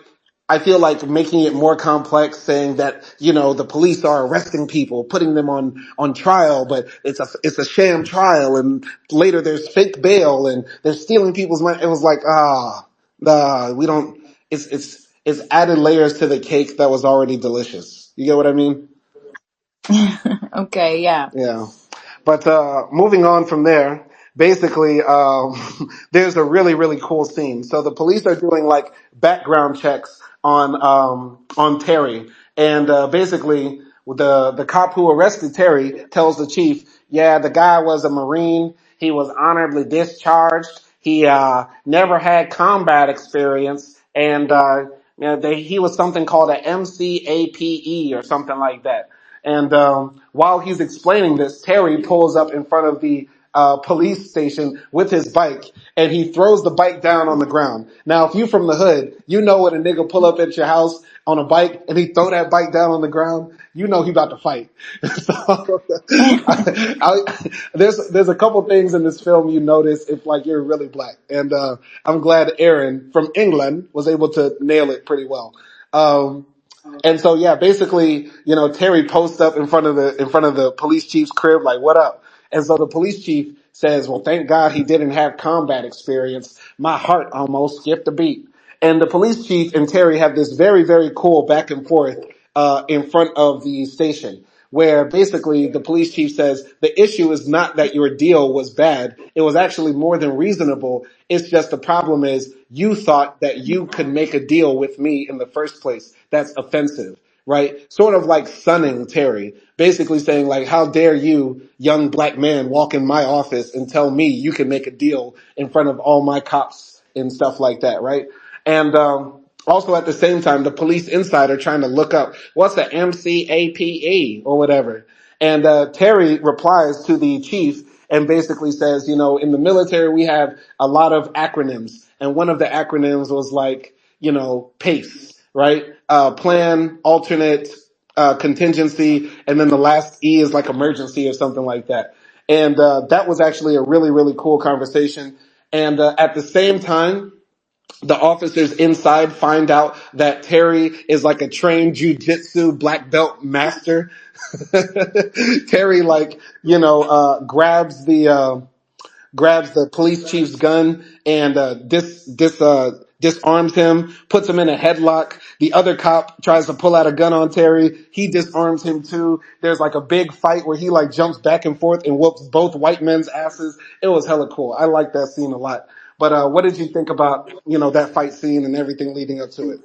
I feel like making it more complex, saying that, the police are arresting people, putting them on trial, but it's a sham trial, and later there's fake bail, and they're stealing people's money. It was like, we don't. It's added layers to the cake that was already delicious. You get what I mean? Okay, yeah. Yeah. But moving on from there, basically, there's a really, really cool scene. So the police are doing like background checks on Terry, and basically the cop who arrested Terry tells the chief, "Yeah, the guy was a Marine. He was honorably discharged. He never had combat experience, and he was something called a MCAPE or something like that." And while he's explaining this, Terry pulls up in front of the police station with his bike, and he throws the bike down on the ground. Now, if you from the hood, you know when a nigga pull up at your house on a bike and he throw that bike down on the ground, you know he about to fight. So, there's a couple things in this film you notice if like you're really black, and I'm glad Aaron from England was able to nail it pretty well. And so yeah, basically, Terry posts up in front of the police chief's crib, like, "What up?" And so the police chief says, "Well, thank God he didn't have combat experience. My heart almost skipped a beat." And the police chief and Terry have this very, very cool back and forth in front of the station, where basically the police chief says the issue is not that your deal was bad. It was actually more than reasonable. It's just the problem is you thought that you could make a deal with me in the first place. That's offensive, right? Sort of like sunning Terry, basically saying like, how dare you, young black man, walk in my office and tell me you can make a deal in front of all my cops and stuff like that, right? And also at the same time, the police insider trying to look up what's the MCAPE or whatever. And Terry replies to the chief and basically says, in the military we have a lot of acronyms, and one of the acronyms was like, PACE, right? Plan, alternate, contingency, and then the last E is like emergency or something like that. And that was actually a really, really cool conversation. And at the same time, the officers inside find out that Terry is like a trained jujitsu black belt master. Terry, like, grabs the police chief's gun and disarms him, puts him in a headlock. The other cop tries to pull out a gun on Terry. He disarms him too. There's like a big fight where he like jumps back and forth and whoops both white men's asses. It was hella cool. I like that scene a lot. But what did you think about, that fight scene and everything leading up to it?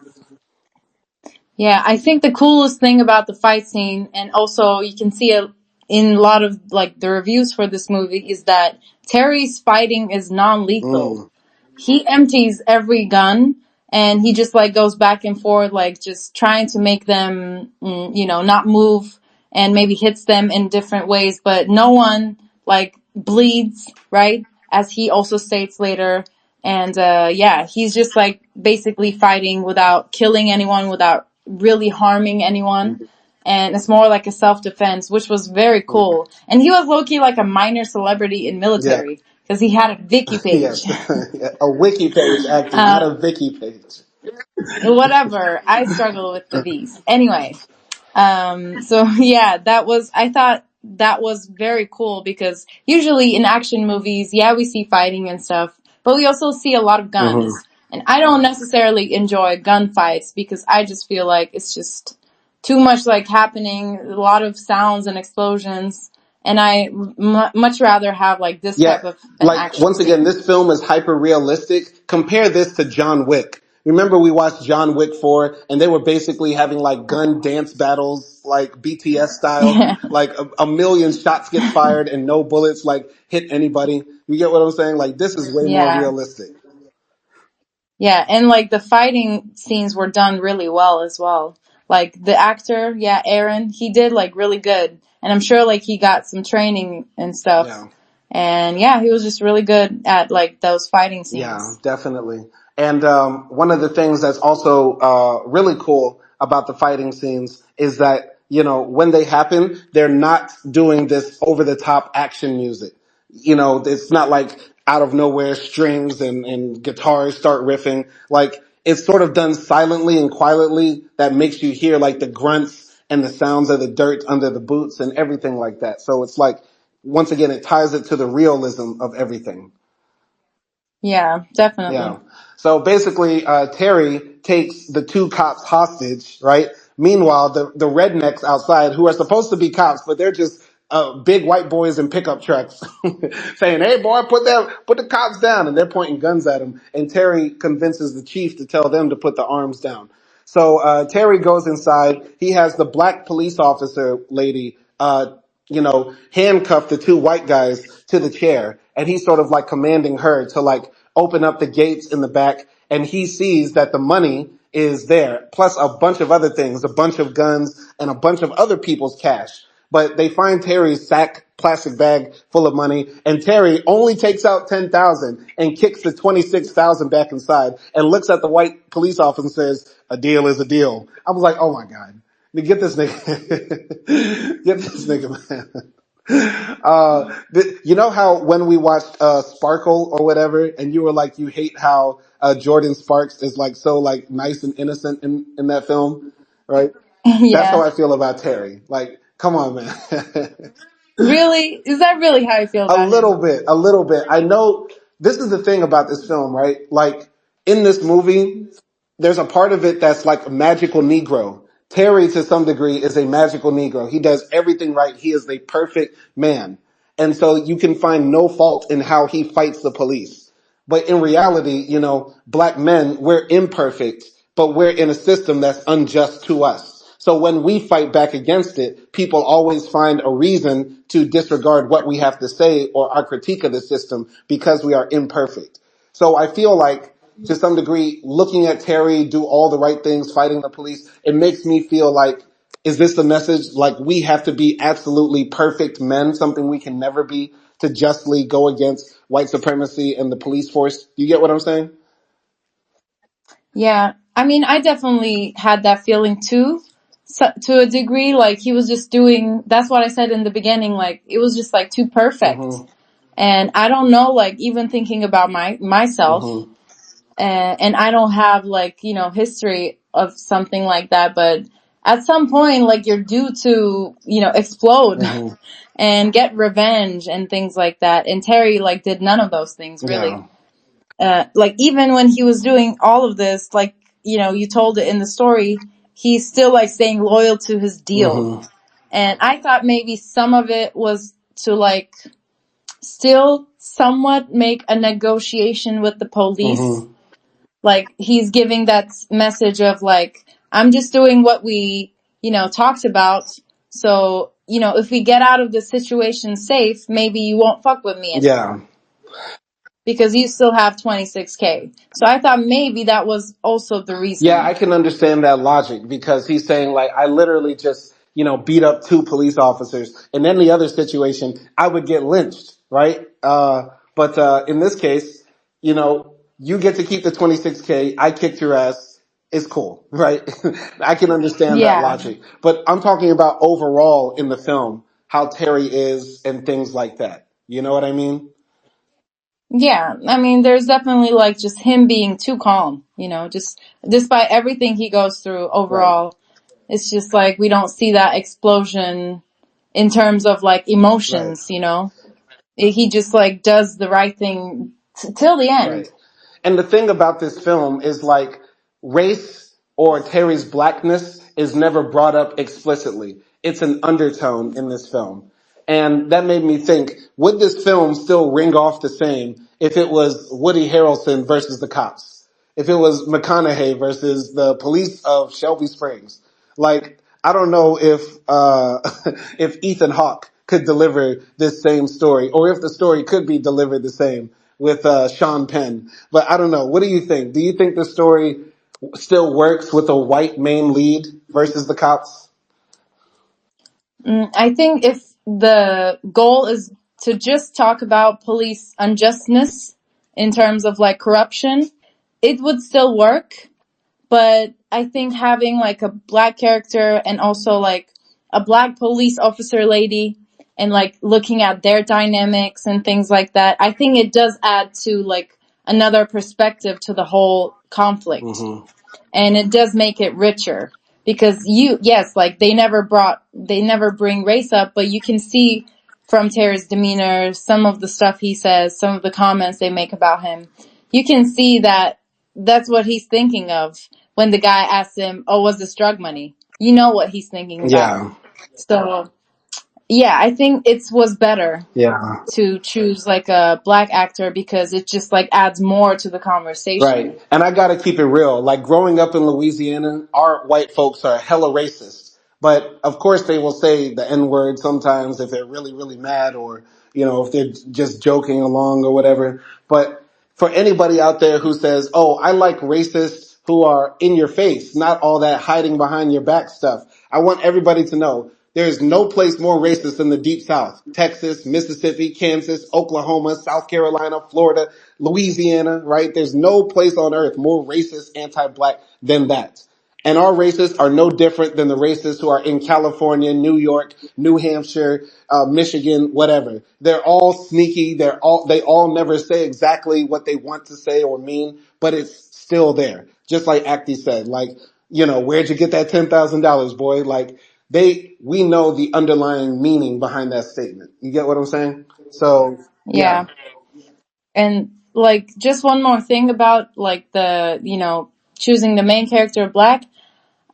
Yeah, I think the coolest thing about the fight scene, and also you can see it in a lot of like the reviews for this movie, is that Terry's fighting is non-lethal. Mm, He empties every gun, and he just like goes back and forth, like just trying to make them, not move, and maybe hits them in different ways, but no one like bleeds, right? As he also states later. And, yeah, he's just like basically fighting without killing anyone, without really harming anyone. And it's more like a self-defense, which was very mm. cool. And he was low-key like a minor celebrity in Yeah. military because he had a Viki page. Yes. A wiki page, actually, not a Vicky page. Whatever. I struggle with the V's. Anyway, so yeah, I thought that was very cool because usually in action movies, yeah, we see fighting and stuff, but we also see a lot of Hmm. guns. And I don't necessarily enjoy gunfights because I just feel like it's just too much like happening, a lot of sounds and explosions. And much rather have like this Yeah, type of an like action once again, scene. this film is hyper realistic. Compare this to John Wick. Remember we watched John Wick 4 and they were basically having like gun dance battles, like BTS style, Yeah. like a million shots get fired and no bullets like hit anybody. You get what I'm saying? Like this is way more Yeah. realistic. Yeah, and like the fighting scenes were done really well as well. Like the actor, yeah, Aaron, he did like really good. And I'm sure like he got some training and stuff. Yeah. And yeah, he was just really good at like those fighting Yeah, scenes. definitely. And one of the things that's also really cool about the fighting scenes is that, you know, when they happen, they're not doing this over the top action music. You know, it's not like out of nowhere strings and guitars start riffing. Like it's sort of done silently and quietly that makes you hear like the grunts and the sounds of the dirt under the boots and everything like that. So it's like, once again, it ties it to the realism of everything. Yeah, Yeah. definitely. So basically, Terry takes the two cops hostage, right? Meanwhile, the rednecks outside, who are supposed to be cops, but they're just big white boys in pickup trucks, saying, "Hey, boy, put the cops down," and they're pointing guns at him. And Terry convinces the chief to tell them to put the arms down. So Terry goes inside. He has the black police officer lady, handcuff the two white guys to the chair, and he's sort of like commanding her to like open up the gates in the back, and he sees that the money is there, plus a bunch of other things, a bunch of guns and a bunch of other people's cash. But they find Terry's plastic bag full of money, and Terry only takes out 10,000 and kicks the 26,000 back inside and looks at the white police officer and says, "A deal is a deal." I was like, oh my God. I mean, get this nigga, get this nigga, man. You know how when we watched Sparkle or whatever, and you were like, you hate how Jordan Sparks is like so like nice and innocent in that film, right? That's how Yeah. I feel about Terry. Like, come on, man. Really? Is that really how you feel A about him? little bit, a little bit. I know this is the thing about this film, right? Like in this movie, there's a part of it that's like a magical Negro. Terry, to some degree, is a magical Negro. He does everything right. He is the perfect man. And so you can find no fault in how he fights the police. But in reality, you know, black men, we're imperfect, but we're in a system that's unjust to us. So when we fight back against it, people always find a reason to disregard what we have to say or our critique of the system because we are imperfect. So I feel like to some degree, looking at Terry do all the right things, fighting the police, it makes me feel like, is this the message? Like we have to be absolutely perfect men, something we can never be, to justly go against white supremacy and the police force. You get what I'm saying? Yeah. I mean, I definitely had that feeling too. So, to a degree, like he was just doing, that's what I said in the beginning, like it was just like too perfect. Mm-hmm. And I don't know, like even thinking about myself, Mm-hmm. and I don't have like, history of something like that, but at some point, like you're due to, explode Mm-hmm. and get revenge and things like that. And Terry like did none of those things really. Yeah. Like even when he was doing all of this, like, you told it in the story, he's still like staying loyal to his deal. Mm-hmm. And I thought maybe some of it was to like still somewhat make a negotiation with the police. Mm-hmm. Like he's giving that message of like, I'm just doing what we, talked about. So, if we get out of the situation safe, maybe you won't fuck with me Yeah. anymore because you still have 26K. So I thought maybe that was also the Yeah, reason. I can understand that logic because he's saying like, I literally just, beat up two police officers. And then the other situation, I would get lynched, right? But in this case, you get to keep the 26K. I kicked your ass. It's cool, right? I can understand that Yeah. logic, but I'm talking about overall in the film, how Terry is and things like that. You know what I mean? Yeah. I mean, there's definitely like just him being too calm, just despite everything he goes through Right, overall. It's just like we don't see that explosion in terms of like right, emotions, He just like does the right thing till the end. right. And the thing about this film is like race or Terry's blackness is never brought up explicitly. It's an undertone in this film. And that made me think, would this film still ring off the same if it was Woody Harrelson versus the cops? If it was McConaughey versus the police of Shelby Springs? Like, I don't know if, if Ethan Hawke could deliver this same story or if the story could be delivered the same. with Sean Penn. But I don't know. What do you think? Do you think the story still works with a white main lead versus the cops? I think if the goal is to just talk about police unjustness in terms of like corruption, it would still work. But I think having like a black character and also like a black police officer lady and like looking at their dynamics and things like that, I think it does add to like another perspective to the whole conflict. Mm-hmm. And it does make it richer because yes, like they never bring race up, but you can see from Terry's demeanor, some of the stuff he says, some of the comments they make about him, you can see that that's what he's thinking of when the guy asks him, "Oh, was this drug money?" You know what he's thinking about. Yeah. So yeah, I think it was better Yeah. to choose like a black actor because it just like adds more to the Right. conversation. And I gotta keep it real. Like growing up in Louisiana, our white folks are hella racist. But of course they will say the N word sometimes if they're really, really mad or, if they're just joking along or whatever. But for anybody out there who says, oh, I like racists who are in your face, not all that hiding behind your back stuff. I want everybody to know there is no place more racist than the Deep South. Texas, Mississippi, Kansas, Oklahoma, South Carolina, Florida, Louisiana, right? There's no place on earth more racist, anti-black than that. And our racists are no different than the racists who are in California, New York, New Hampshire, Michigan, whatever. They're all sneaky. They all never say exactly what they want to say or mean, but it's still there. Just like AKDI said, like, where'd you get that $10,000, boy? Like, we know the underlying meaning behind that statement. You get what I'm saying? So, yeah. Yeah. And like just one more thing about like choosing the main character black.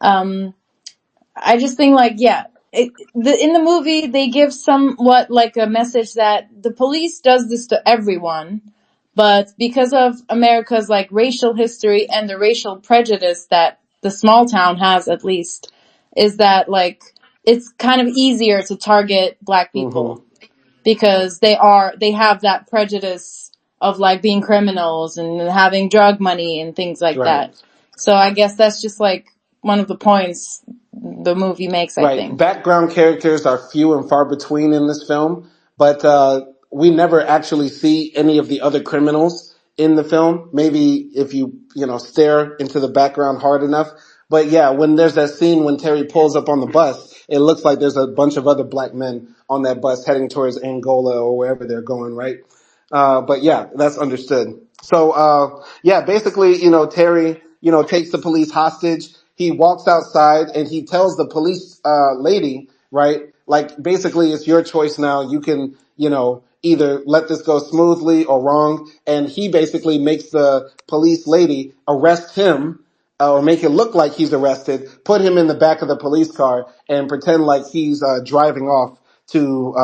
Um, I just think like in the movie they give somewhat like a message that the police does this to everyone, but because of America's like racial history and the racial prejudice that the small town has at least, is that like it's kind of easier to target black Hmm. people because they have that prejudice of like being criminals and having drug money and things like Right. that. So I guess that's just like one of the points the movie makes, I Right. think. Background characters are few and far between in this film, but we never actually see any of the other criminals in the film. Maybe if stare into the background hard enough. But yeah, when there's that scene when Terry pulls up on the bus, it looks like there's a bunch of other black men on that bus heading towards Angola or wherever they're going, right? But yeah, that's understood. So, yeah, basically, Terry, takes the police hostage. He walks outside and he tells the police, lady, right? Like, basically, it's your choice now. You can, either let this go smoothly or wrong. And he basically makes the police lady arrest him or make it look like he's arrested, put him in the back of the police car and pretend like he's driving off to,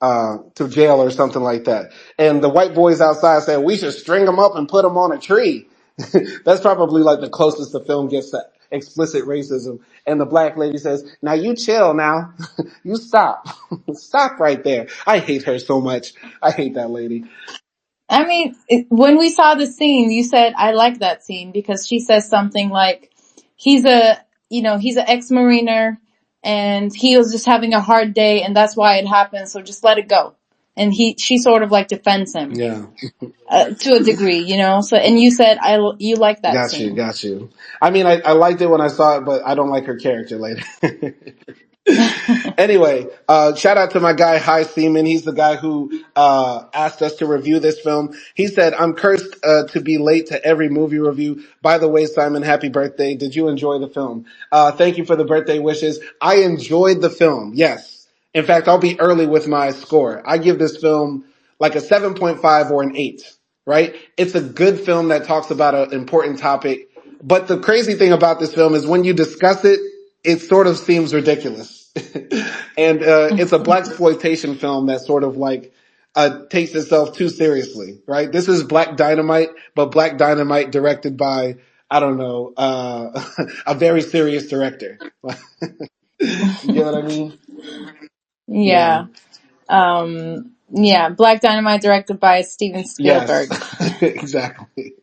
to jail or something like that. And the white boys outside say, we should string him up and put him on a tree. That's probably like the closest the film gets to explicit racism. And the black lady says, now you chill now. You stop. Stop right there. I hate her so much. I hate that lady. I mean, when we saw the scene, you said I like that scene because she says something like, "He's he's an ex-mariner, and he was just having a hard day, and that's why it happened. So just let it go." And she sort of like defends him Yeah. to a degree, So, and you said you like that Got you. scene. Got you. I mean, I liked it when I saw it, but I don't like her character later. Anyway, shout out to my guy High Seaman. He's the guy who asked us to review this film. He said, "I'm cursed to be late to every movie review. By the way, Simon, happy birthday! Did you enjoy the film? Thank you for the birthday wishes. I enjoyed the film. Yes, in fact, I'll be early with my score. I give this film like a 7.5 or an 8. Right? It's a good film that talks about an important topic. But the crazy thing about this film is when you discuss it, it sort of seems ridiculous. And it's a black exploitation film that sort of like takes itself too seriously, right? This is Black Dynamite, but Black Dynamite directed by, I don't know, a very serious director. You get what I mean? Yeah. Yeah. Yeah, Black Dynamite, directed by Steven Yes, Spielberg. exactly.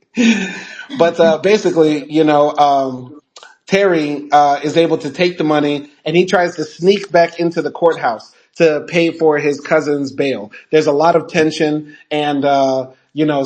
But basically, Terry is able to take the money and he tries to sneak back into the courthouse to pay for his cousin's bail. There's a lot of tension and,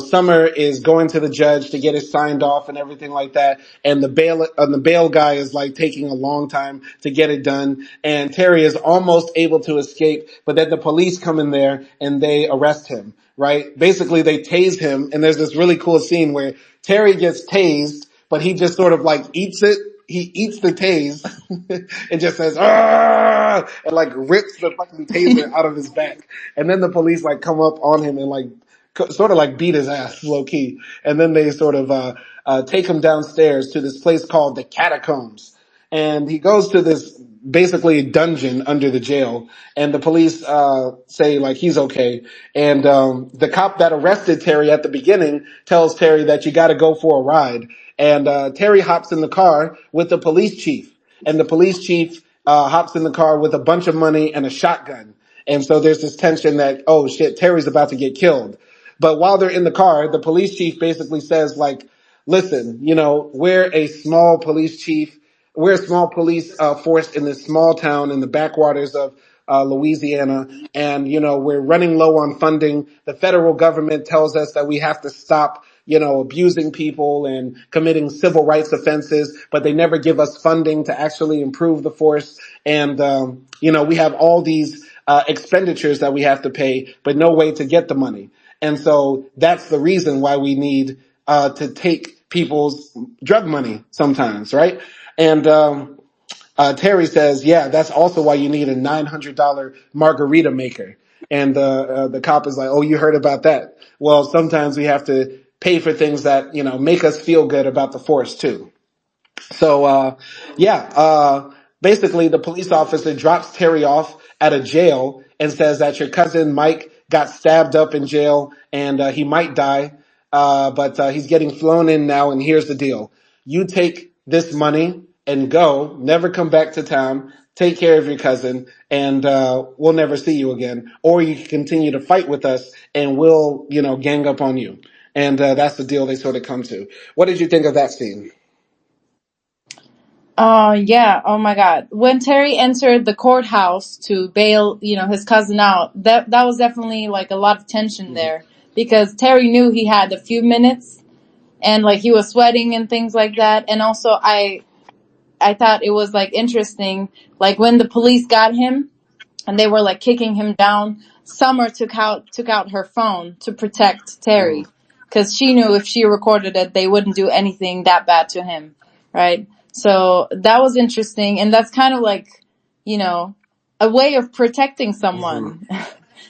Summer is going to the judge to get it signed off and everything like that. And the bail guy is like taking a long time to get it done. And Terry is almost able to escape, but then the police come in there and they arrest him, right? Basically they tase him and there's this really cool scene where Terry gets tased, but he just sort of like eats it. He eats the tase and just says, "Ah!" and like rips the fucking taser out of his back. And then the police like come up on him and like sort of like beat his ass low key. And then they sort of, take him downstairs to this place called the Catacombs. And he goes to this basically dungeon under the jail and the police, say like he's okay. And, the cop that arrested Terry at the beginning tells Terry that you gotta go for a ride. And, Terry hops in the car with the police chief and the police chief, hops in the car with a bunch of money and a shotgun. And so there's this tension that, oh shit, Terry's about to get killed. But while they're in the car, the police chief basically says like, listen, we're a small police chief. We're a small police force in this small town in the backwaters of Louisiana. And, we're running low on funding. The federal government tells us that we have to stop, abusing people and committing civil rights offenses, but they never give us funding to actually improve the force. And, we have all these expenditures that we have to pay, but no way to get the money. And so that's the reason why we need to take people's drug money sometimes, right? And Terry says, yeah, that's also why you need a $900 margarita maker. And the cop is like, oh, you heard about that? Well, sometimes we have to pay for things that, make us feel good about the force too. So, basically the police officer drops Terry off at a jail and says that your cousin Mike got stabbed up in jail and, he might die. But he's getting flown in now. And here's the deal. You take this money and go, never come back to town, take care of your cousin and, we'll never see you again. Or you can continue to fight with us and we'll, gang up on you. And, that's the deal they sort of come to. What did you think of that scene? Yeah. Oh my God. When Terry entered the courthouse to bail, his cousin out, that was definitely like a lot of tension there because Terry knew he had a few minutes and like he was sweating and things like that. And also I thought it was like interesting, like when the police got him and they were like kicking him down, Summer took out her phone to protect Mm-hmm. Terry because she knew if she recorded it, they wouldn't do anything that bad to him, right? So that was interesting, and that's kind of like, you know, a way of protecting Mm-hmm. someone.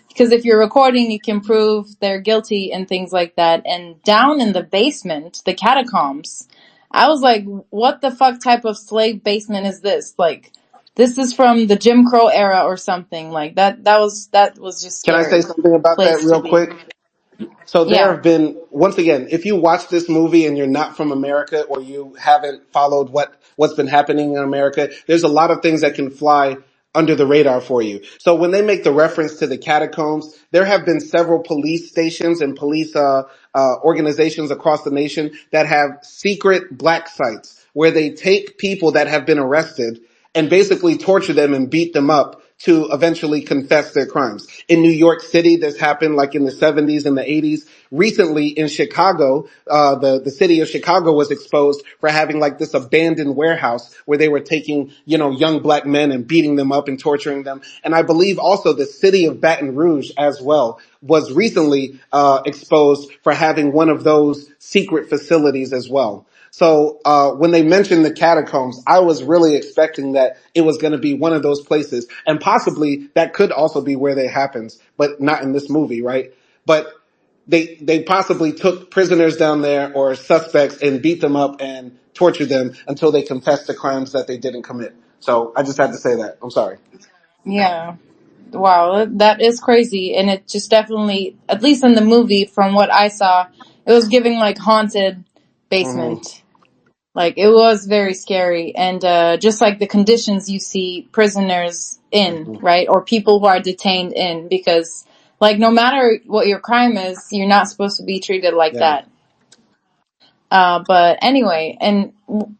Because if you're recording, you can prove they're guilty and things like that. And down in the basement, the catacombs, I was like, what the fuck type of slave basement is this? Like, this is from the Jim Crow era or something. Like that was just Can I say scary something about that place to real be. quick? So there Yeah. have been, once again, if you watch this movie and you're not from America or you haven't followed what's been happening in America, there's a lot of things that can fly under the radar for you. So when they make the reference to the catacombs, there have been several police stations and police, organizations across the nation that have secret black sites where they take people that have been arrested and basically torture them and beat them up to eventually confess their crimes. In New York City, this happened like in the 70s and the 80s. Recently in Chicago, the city of Chicago was exposed for having like this abandoned warehouse where they were taking, young black men and beating them up and torturing them. And I believe also the city of Baton Rouge as well was recently, exposed for having one of those secret facilities as well. So when they mentioned the catacombs, I was really expecting that it was going to be one of those places, and possibly that could also be where they happens, but not in this movie, right? But they possibly took prisoners down there or suspects and beat them up and tortured them until they confessed to crimes that they didn't commit. So I just had to say that. I'm sorry. Yeah. Wow, that is crazy. And it just definitely, at least in the movie, from what I saw, it was giving like haunted Hmm. basement. Like it was very scary. And just like the conditions you see prisoners in, Hmm. right? Or people who are detained in, because Like, no matter what your crime is, you're not supposed to be treated like Yeah. that. But anyway, and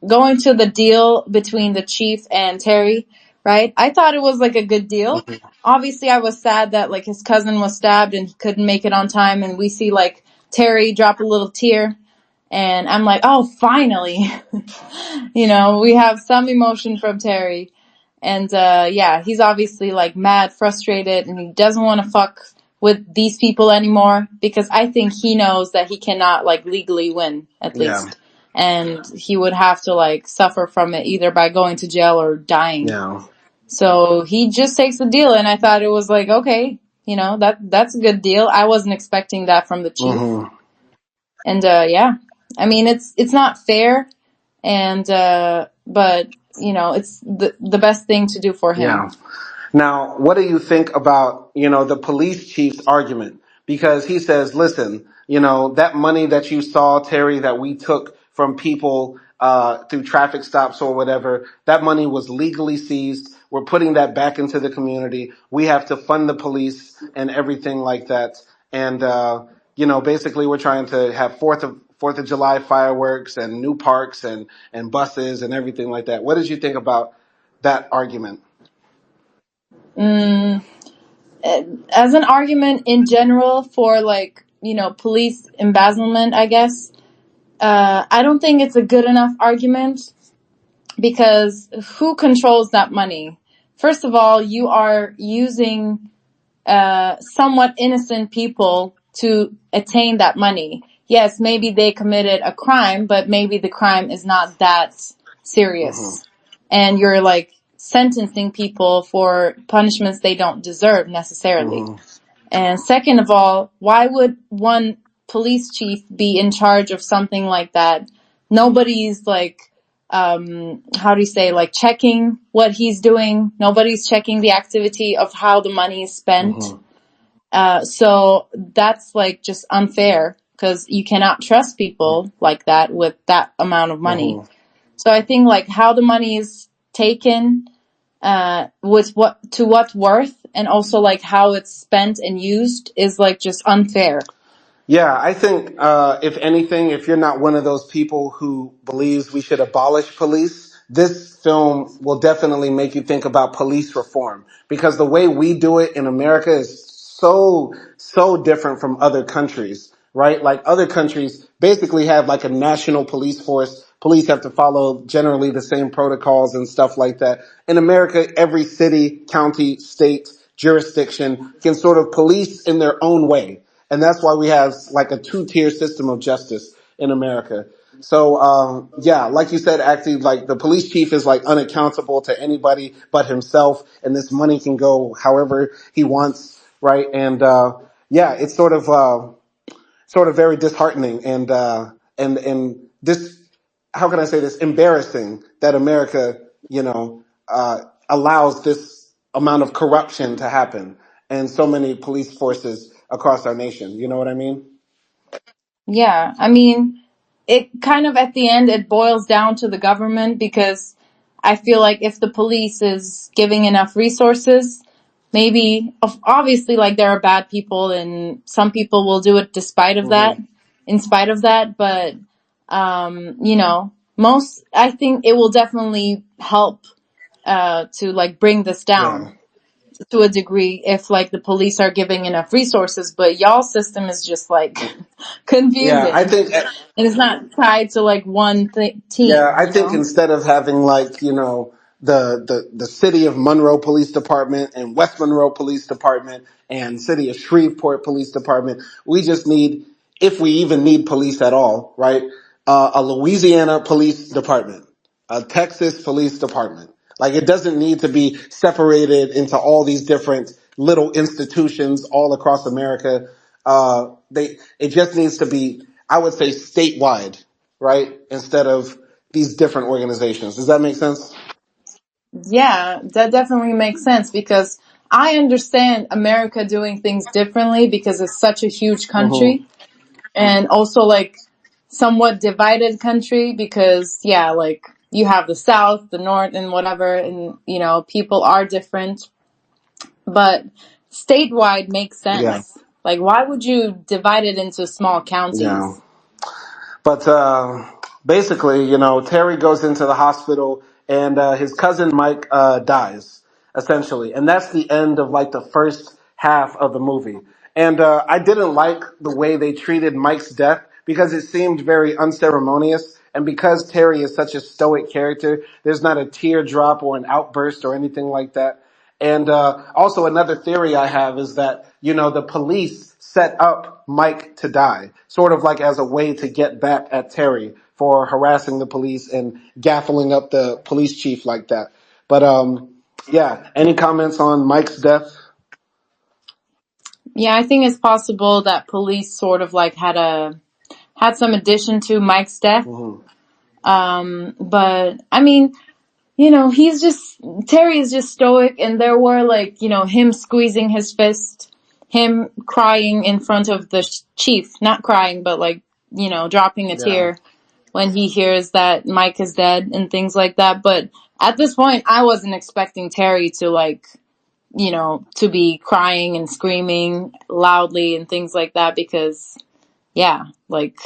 going to the deal between the chief and Terry, right? I thought it was like a good deal. Obviously, I was sad that like his cousin was stabbed and he couldn't make it on time. And we see like Terry drop a little tear. And I'm like, oh, finally, we have some emotion from Terry. And, yeah, he's obviously like mad, frustrated, and he doesn't want to fuck with these people anymore because I think he knows that he cannot like legally win at Yeah. least. And he would have to like suffer from it either by going to jail or dying. Yeah. So he just takes the deal. And I thought it was like, okay, that's a good deal. I wasn't expecting that from the chief. Mm-hmm. And, yeah, I mean, it's not fair. And, but it's the best thing to do for him. Yeah. Now, what do you think about, the police chief's argument? Because he says, listen, that money that you saw, Terry, that we took from people through traffic stops or whatever, that money was legally seized. We're putting that back into the community. We have to fund the police and everything like that. And, basically we're trying to have Fourth of July fireworks and new parks and buses and everything like that. What did you think about that argument? Mm, as an argument in general for like, police embezzlement, I guess, I don't think it's a good enough argument because who controls that money? First of all, you are using somewhat innocent people to attain that money. Yes, maybe they committed a crime, but maybe the crime is not that Mm-hmm. serious. And you're like sentencing people for punishments they don't deserve necessarily. Mm-hmm. And second of all, why would one police chief be in charge of something like that? Nobody's like, how do you say, like checking what he's doing. Nobody's checking the activity of how the money is spent. Mm-hmm. So that's like just unfair because you cannot trust people like that with that amount of money. Mm-hmm. So I think like how the money is taken, with what worth, and also like how it's spent and used is like just unfair. Yeah, I think if anything, if you're not one of those people who believes we should abolish police, this film will definitely make you think about police reform because the way we do it in America is so different from other countries, right? Like other countries basically have like a national police force. Police have to follow generally the same protocols and stuff like that. In America, every city, county, state, jurisdiction can sort of police in their own way. And that's why we have like a two-tier system of justice in America. So, yeah, like you said, actually, like the police chief is like unaccountable to anybody but himself, and this money can go however he wants, right? And, yeah, it's sort of very disheartening and this, how can I say this, embarrassing that America, allows this amount of corruption to happen and so many police forces across our nation. You know what I mean? Yeah, I mean, it kind of at the end it boils down to the government because I feel like if the police is giving enough resources, maybe obviously like there are bad people and some people will do it Hmm. in spite of that, but most I think it will definitely help to like bring this Yeah. down to a degree if like the police are giving enough resources, but y'all system is just like Yeah, I confusing think and it's not tied to like one Yeah, team, I think instead of having like, the city of Monroe Police Department and West Monroe Police Department and city of Shreveport Police Department, we just need, if we even need police at all, right? A Louisiana Police Department, a Texas Police Department. Like it doesn't need to be separated into all these different little institutions all across America. It just needs to be, I would say, statewide, right? Instead of these different organizations. Does that make sense? Yeah, that definitely makes sense because I understand America doing things differently because it's such a huge Mm-hmm. country and also like somewhat divided country because yeah, like you have the South, the North and whatever and people are different. But statewide makes Yeah, sense. Like, why would you divide it into small yeah. counties? But basically, Terry goes into the hospital, and his cousin Mike dies, essentially, and that's the end of like the first half of the movie. And I didn't like the way they treated Mike's death because it seemed very unceremonious. And because Terry is such a stoic character, there's not a teardrop or an outburst or anything like that. And also another theory I have is that, the police set up Mike to die, sort of like as a way to get back at Terry for harassing the police and gaffling up the police chief like that. But yeah, any comments on Mike's death? Yeah, I think it's possible that police sort of like had some addition to Mike's death. Hmm. But I mean, he's just Terry is just stoic, and there were like him squeezing his fist, him crying in front of the chief, not crying, but like dropping a Yeah. tear when he hears that Mike is dead and things like that. But at this point, I wasn't expecting Terry to like to be crying and screaming loudly and things like that because, yeah, like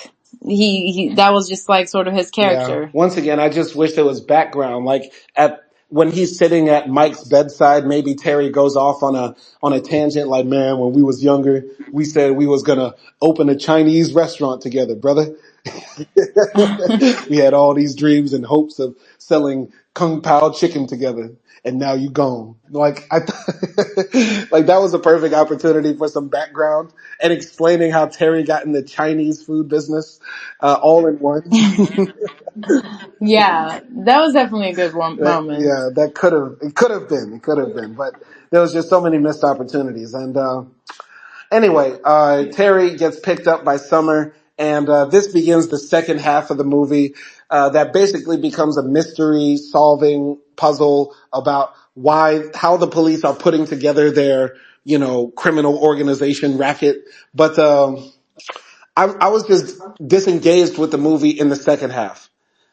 he that was just like sort of his Yeah. character. Once again, I just wish there was background. Like at when he's sitting at Mike's bedside, maybe Terry goes off on a tangent. Like, man, when we was younger, we said we was gonna open a Chinese restaurant together, brother. We had all these dreams and hopes of selling Kung Pao chicken together, and now you gone. Like like that was a perfect opportunity for some background and explaining how Terry got in the Chinese food business, all in one. Yeah, that was definitely a good one moment. Yeah, it could have been, but there was just so many missed opportunities. And anyway, Terry gets picked up by Summer, and this begins the second half of the movie that basically becomes a mystery solving puzzle about how the police are putting together their, criminal organization racket. But I was just disengaged with the movie in the second half.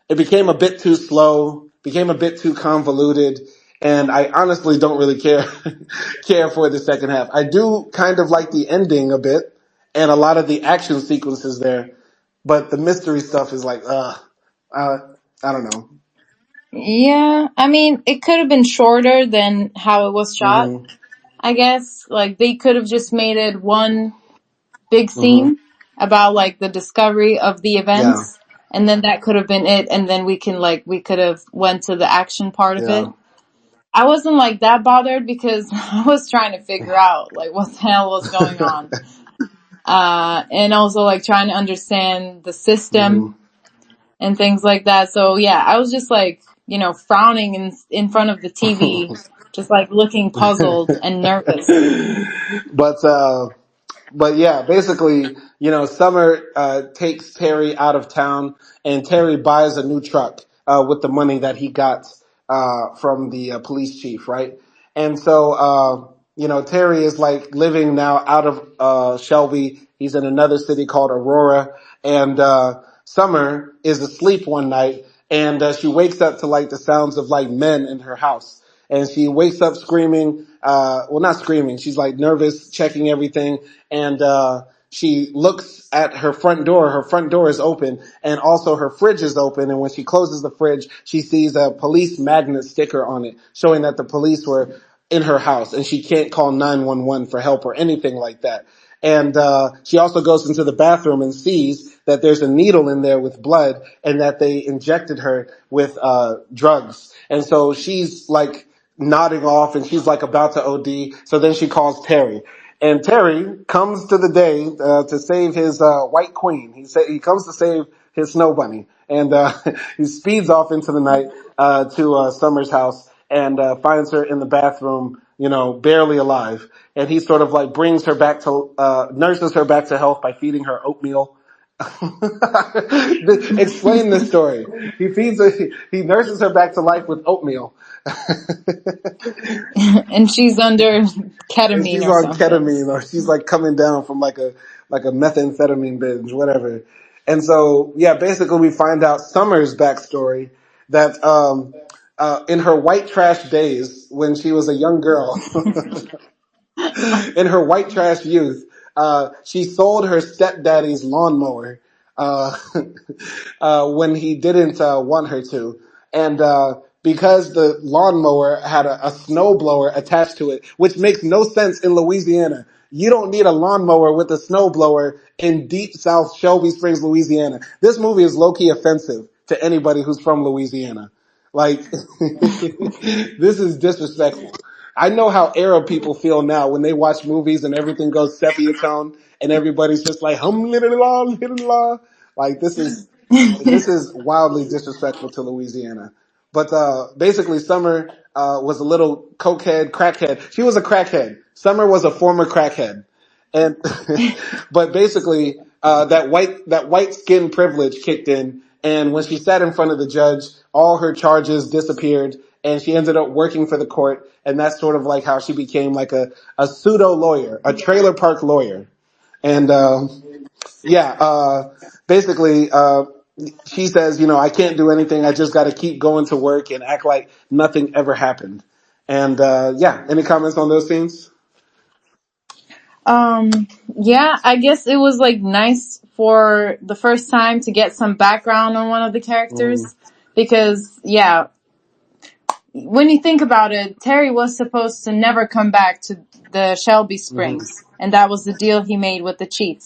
It became a bit too slow, became a bit too convoluted, and I honestly don't really care care for the second half. I do kind of like the ending a bit and a lot of the action sequences there, but the mystery stuff is like, uh, I don't know. Yeah, I mean, it could have been shorter than how it was shot. Hmm. I guess like they could have just made it one big Hmm. scene about like the discovery of the Yeah. events, and then that could have been it, and then we could have went to the action part of Yeah. it. I wasn't like that bothered because I was trying to figure out like what the hell was going on. And also like trying to understand the Hmm. system and things like that. So yeah, I was just like, frowning in front of the TV, just like looking puzzled and nervous. but but yeah, basically, Summer takes Terry out of town, and Terry buys a new truck with the money that he got from the police chief, right? And so, Terry is like living now out of Shelby. He's in another city called Aurora, and Summer is asleep one night, and she wakes up to like the sounds of like men in her house, and she wakes up screaming. Well, not screaming. She's like nervous, checking everything, and she looks at her front door. Her front door is open, and also her fridge is open. And when she closes the fridge, she sees a police magnet sticker on it, showing that the police were in her house, and she can't call 911 for help or anything like that. And she also goes into the bathroom and sees that there's a needle in there with blood, and that they injected her with drugs. And so she's like nodding off, and she's like about to OD. So then she calls Terry. And Terry comes to the day to save his white queen. He comes to save his snow bunny, and he speeds off into the night to Summer's house and finds her in the bathroom, barely alive. And he sort of like brings her back to nurses her back to health by feeding her oatmeal. Explain this story. He nurses her back to life with oatmeal. And she's under And ketamine she's or on something. ketamine, or she's like coming down from like a methamphetamine binge, whatever. And so, yeah, basically we find out Summer's backstory that, in her white trash days when she was a young girl, In her white trash youth, she sold her stepdaddy's lawnmower uh, when he didn't want her to, and because the lawnmower had a snowblower attached to it, which makes no sense in Louisiana. You don't need a lawnmower with a snowblower in deep South Shelby Springs, Louisiana. This movie is low-key offensive to anybody who's from Louisiana. Like, this is disrespectful. I know how Arab people feel now when they watch movies and everything goes sepia tone and everybody's just like hum la la. Like this is wildly disrespectful to Louisiana. But basically, Summer was a little cokehead, crackhead. She was a crackhead. Summer was a former crackhead, and but basically, that white skin privilege kicked in, and when she sat in front of the judge, all her charges disappeared, and she ended up working for the court, and that's sort of like how she became like a pseudo lawyer, a trailer park lawyer, and yeah, basically, she says, I can't do anything. I just got to keep going to work and act like nothing ever happened. And yeah, any comments on those scenes? Yeah, I guess it was like nice for the first time to get some background on one of the Mm, characters because, yeah, when you think about it, Terry was supposed to never come back to the Shelby hmm Springs, and that was the deal he made with the chief.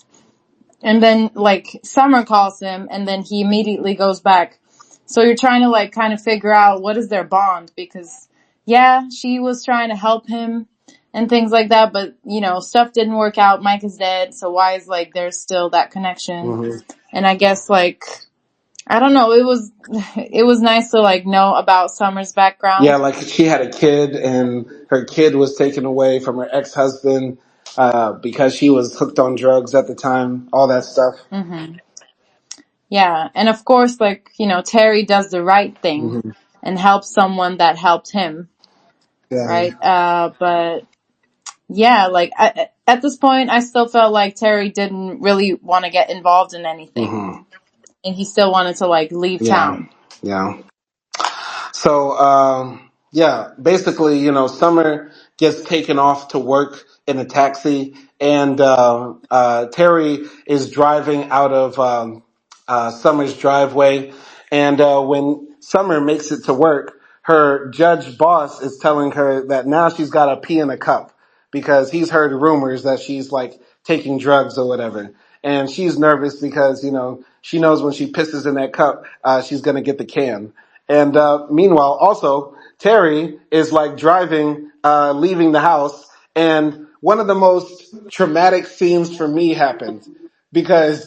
And then, like, Summer calls him, and then he immediately goes back. So you're trying to, like, kind of figure out what is their bond, because, yeah, she was trying to help him and things like that, but, stuff didn't work out. Mike is dead, so why is, like, there's still that connection? hmm And I guess, like, I don't know, it was nice to, like, know about Summer's Yeah, background. like she had a kid and her kid was taken away from her ex-husband because she was hooked on drugs at the time, all that stuff. Hmm. Yeah, and of course, like, Terry does the right thing hmm and helps someone that helped him, Yeah. right? But yeah, like at this point, I still felt like Terry didn't really want to get involved in anything, hmm and he still wanted to like leave Yeah. town. Yeah. So, yeah, basically, Summer gets taken off to work in a taxi, and Terry is driving out of Summer's driveway. And when Summer makes it to work, her judge boss is telling her that now she's got to pee in a cup because he's heard rumors that she's like taking drugs or whatever. And she's nervous because, she knows when she pisses in that cup, she's going to get the can. And meanwhile, also, Terry is like driving, leaving the house. And one of the most traumatic scenes for me happened because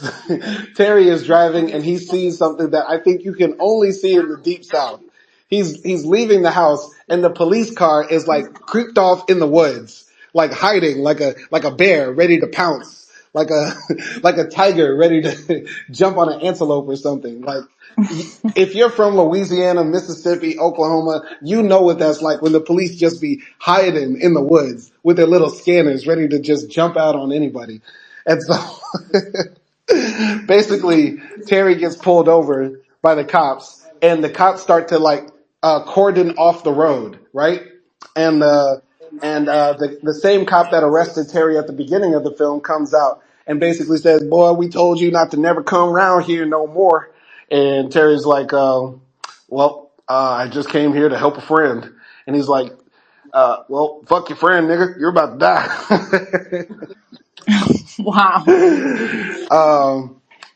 Terry is driving and he sees something that I think you can only see in the deep south. He's leaving the house and the police car is like creeped off in the woods, like hiding, like a bear ready to pounce, like a like a tiger ready to jump on an antelope or something. Like if you're from Louisiana, Mississippi, Oklahoma, you know what that's like when the police just be hiding in the woods with their little scanners ready to just jump out on anybody. And so basically Terry gets pulled over by the cops and the cops start to like cordon off the road, right? And the same cop that arrested Terry at the beginning of the film comes out and basically says, "Boy, we told you not to never come around here no more." And Terry's like, "Well, I just came here to help a friend." And he's like, "Well, fuck your friend, nigga. You're about to die." Wow.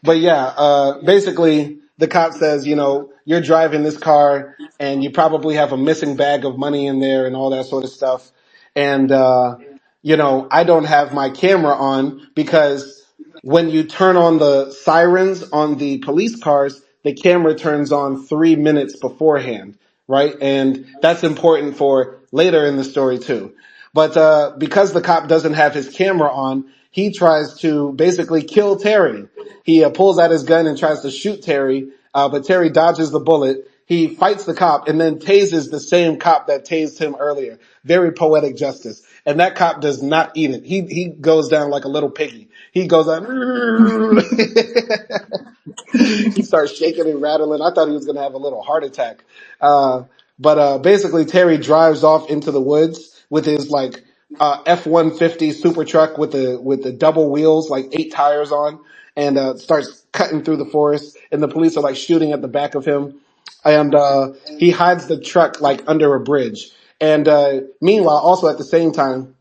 But yeah, basically the cop says, you're driving this car and you probably have a missing bag of money in there and all that sort of stuff. And, I don't have my camera on because when you turn on the sirens on the police cars, the camera turns on 3 minutes beforehand, right? And that's important for later in the story too. But because the cop doesn't have his camera on, he tries to basically kill Terry. He pulls out his gun and tries to shoot Terry, but Terry dodges the bullet. He fights the cop and then tases the same cop that tased him earlier. Very poetic justice. And that cop does not eat it. He goes down like a little piggy. He goes on. He starts shaking and rattling. I thought he was going to have a little heart attack. But basically Terry drives off into the woods with his like F-150 super truck with the double wheels, like 8 tires on, and starts cutting through the forest. And the police are like shooting at the back of him, and he hides the truck like under a bridge. And meanwhile, also at the same time,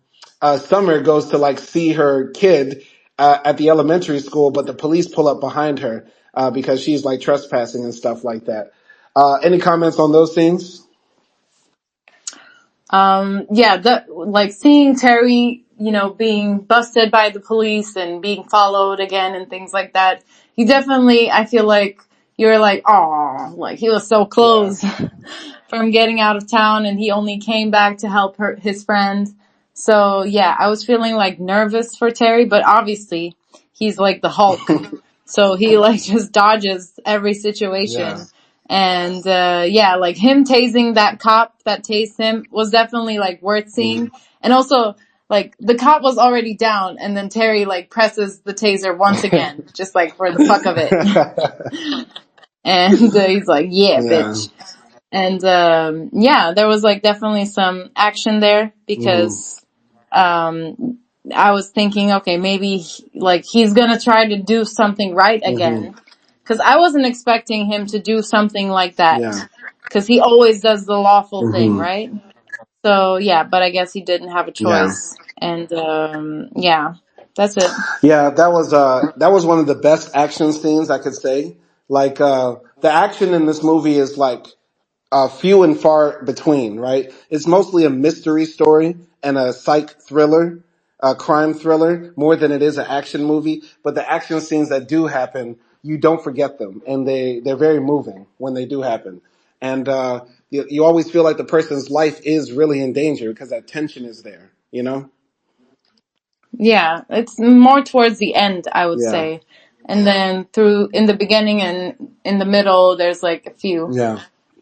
Summer goes to like see her kid at the elementary school, but the police pull up behind her because she's like trespassing and stuff like that. Any comments on those scenes? Yeah, like seeing Terry, being busted by the police and being followed again and things like that. He definitely, I feel like you're like, oh, like he was so Yeah. close from getting out of town and he only came back to help his friend. So yeah, I was feeling like nervous for Terry, but obviously he's like the Hulk. So he like just dodges every Yeah. situation. And yeah, like him tasing that cop that tased him was definitely like worth Mhm. seeing. And also, like the cop was already down, and then Terry like presses the taser once again, just like for the fuck of it. And he's like, "Yeah, Yeah. bitch." And yeah, there was like definitely some action there Hmm. because I was thinking, okay, maybe like he's gonna try to do something right Hmm. again. Cause I wasn't expecting him to do something like that. Yeah. Cause he always does the lawful thing, Hmm. right? So yeah, but I guess he didn't have a Yeah. choice. And yeah, that's it. Yeah, that was one of the best action scenes I could say. Like the action in this movie is like few and far between, right? It's mostly a mystery story and a psych thriller, a crime thriller, more than it is an action movie. But the action scenes that do happen, you don't forget them, and they're very moving when they do happen. And you always feel like the person's life is really in danger because that tension is there, you know? Yeah, it's more towards the end, I would Yeah, say. And then through in the beginning and in the middle, there's like a few yeah,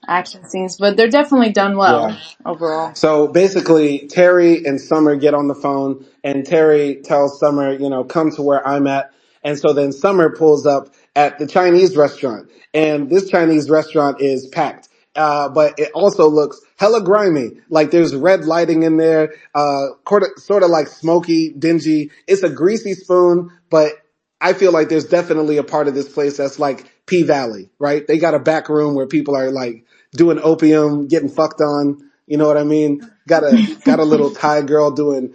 action scenes, but they're definitely done yeah. well overall. So basically, Terry and Summer get on the phone, and Terry tells Summer, come to where I'm at. And so then Summer pulls up at the Chinese restaurant, and this Chinese restaurant is packed. But it also looks hella grimy. Like there's red lighting in there, sort of like smoky, dingy. It's a greasy spoon, but I feel like there's definitely a part of this place that's like P Valley, right? They got a back room where people are like doing opium, getting fucked on. You know what I mean? Got a little Thai girl doing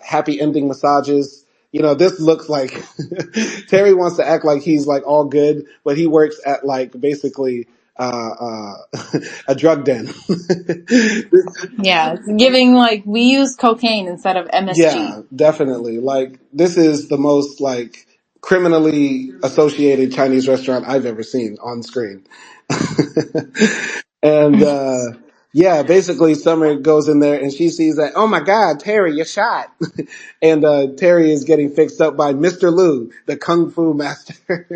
happy ending massages. This looks like Terry wants to act like he's like all good, but he works at like basically a drug den. Yeah, it's giving like we use cocaine instead of MSG. Yeah, definitely. Like this is the most like criminally associated Chinese restaurant I've ever seen on screen. And yeah, basically Summer goes in there and she sees that, oh my God, Terry, you're shot. And Terry is getting fixed up by Mr. Liu, the kung fu master,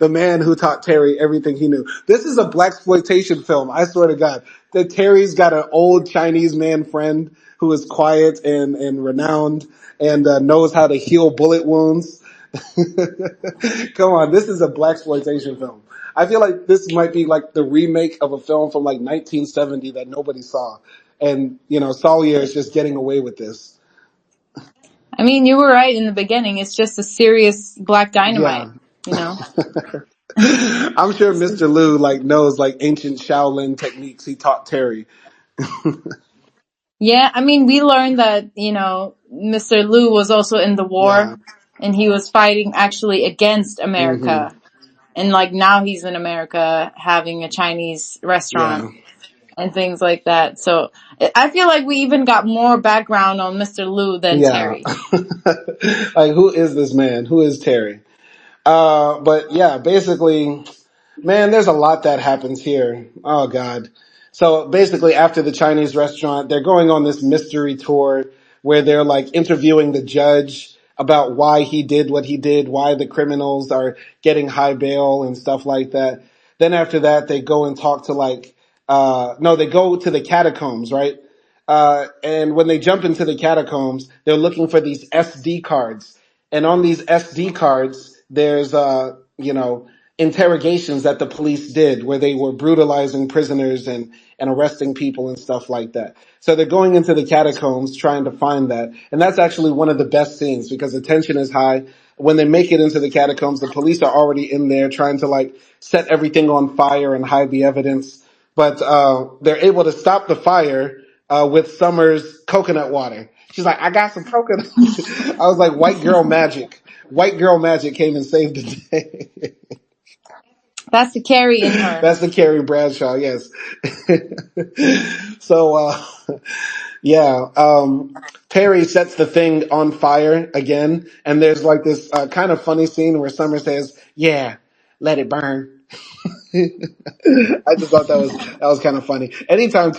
the man who taught Terry everything he knew. This is a blaxploitation film. I swear to God, that Terry's got an old Chinese man friend who is quiet and renowned and knows how to heal bullet wounds. Come on, this is a blaxploitation film. I feel like this might be like the remake of a film from like 1970 that nobody saw, and Sawyer is just getting away with this. I mean, you were right in the beginning. It's just a serious black Yeah. dynamite, you know? I'm sure Mr. Liu like knows like ancient Shaolin techniques he taught Terry. Yeah, I mean, we learned that, Mr. Liu was also in the war Yeah. and he was fighting actually against Hmm. America. And like now he's in America having a Chinese restaurant Yeah. and things like that. So I feel like we even got more background on Mr. Liu than Yeah. Terry. Like who is this man? Who is Terry? But yeah, basically, man, there's a lot that happens here. Oh God. So basically after the Chinese restaurant, they're going on this mystery tour where they're like interviewing the judge about why he did what he did, why the criminals are getting high bail and stuff like that. Then after that, they go and talk to like, no, they go to the catacombs, right? And when they jump into the catacombs, they're looking for these SD cards. And on these SD cards, there's, interrogations that the police did where they were brutalizing prisoners and arresting people and stuff like that. So they're going into the catacombs trying to find that. And that's actually one of the best scenes because the tension is high. When they make it into the catacombs, the police are already in there trying to like set everything on fire and hide the evidence. But they're able to stop the fire with Summer's coconut water. She's like, I got some coconut. I was like, white girl magic. White girl magic came and saved the day. That's the Carrie in her. That's the Carrie Bradshaw, yes. So, yeah, Perry sets the thing on fire again, and there's like this kind of funny scene where Summer says, "Yeah, let it burn." I just thought that was kind of funny. Anytime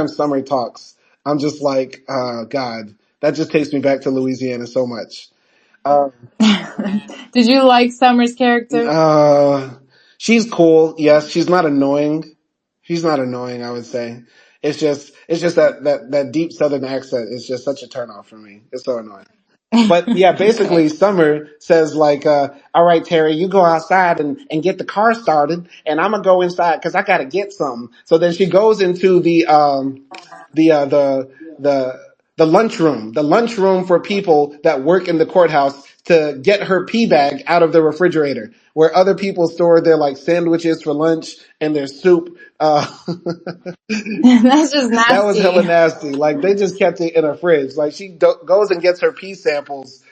Summer talks, I'm just like, God, that just takes me back to Louisiana so much. Uh, Did you like Summer's character? uh, she's cool. Yes, she's not annoying. She's not annoying, I would say. It's just that deep Southern accent is just such a turnoff for me. It's so annoying. But yeah, Okay. basically Summer says like, all right, Terry, you go outside and get the car started and I'm gonna go inside cause I gotta get something. So then she goes into the, the, the lunchroom for people that work in the courthouse to get her pee bag out of the refrigerator where other people store their like sandwiches for lunch and their soup. That's just That was hella nasty. nasty. Like they just kept it in a fridge. Like she goes and gets her pee samples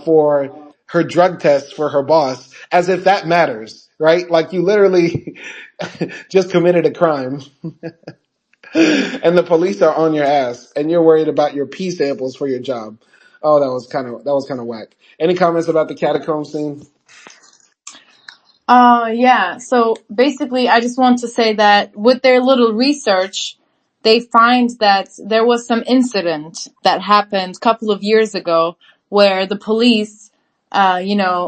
for her drug tests for her boss, as if that matters, right? Like you literally just committed a crime, and the police are on your ass, and you're worried about your pee samples for your job. Oh, that was kind of whack. Any comments about the catacomb scene? Yeah. So basically, I just want to say that with their little research, they find that there was some incident that happened a couple of years ago where the police,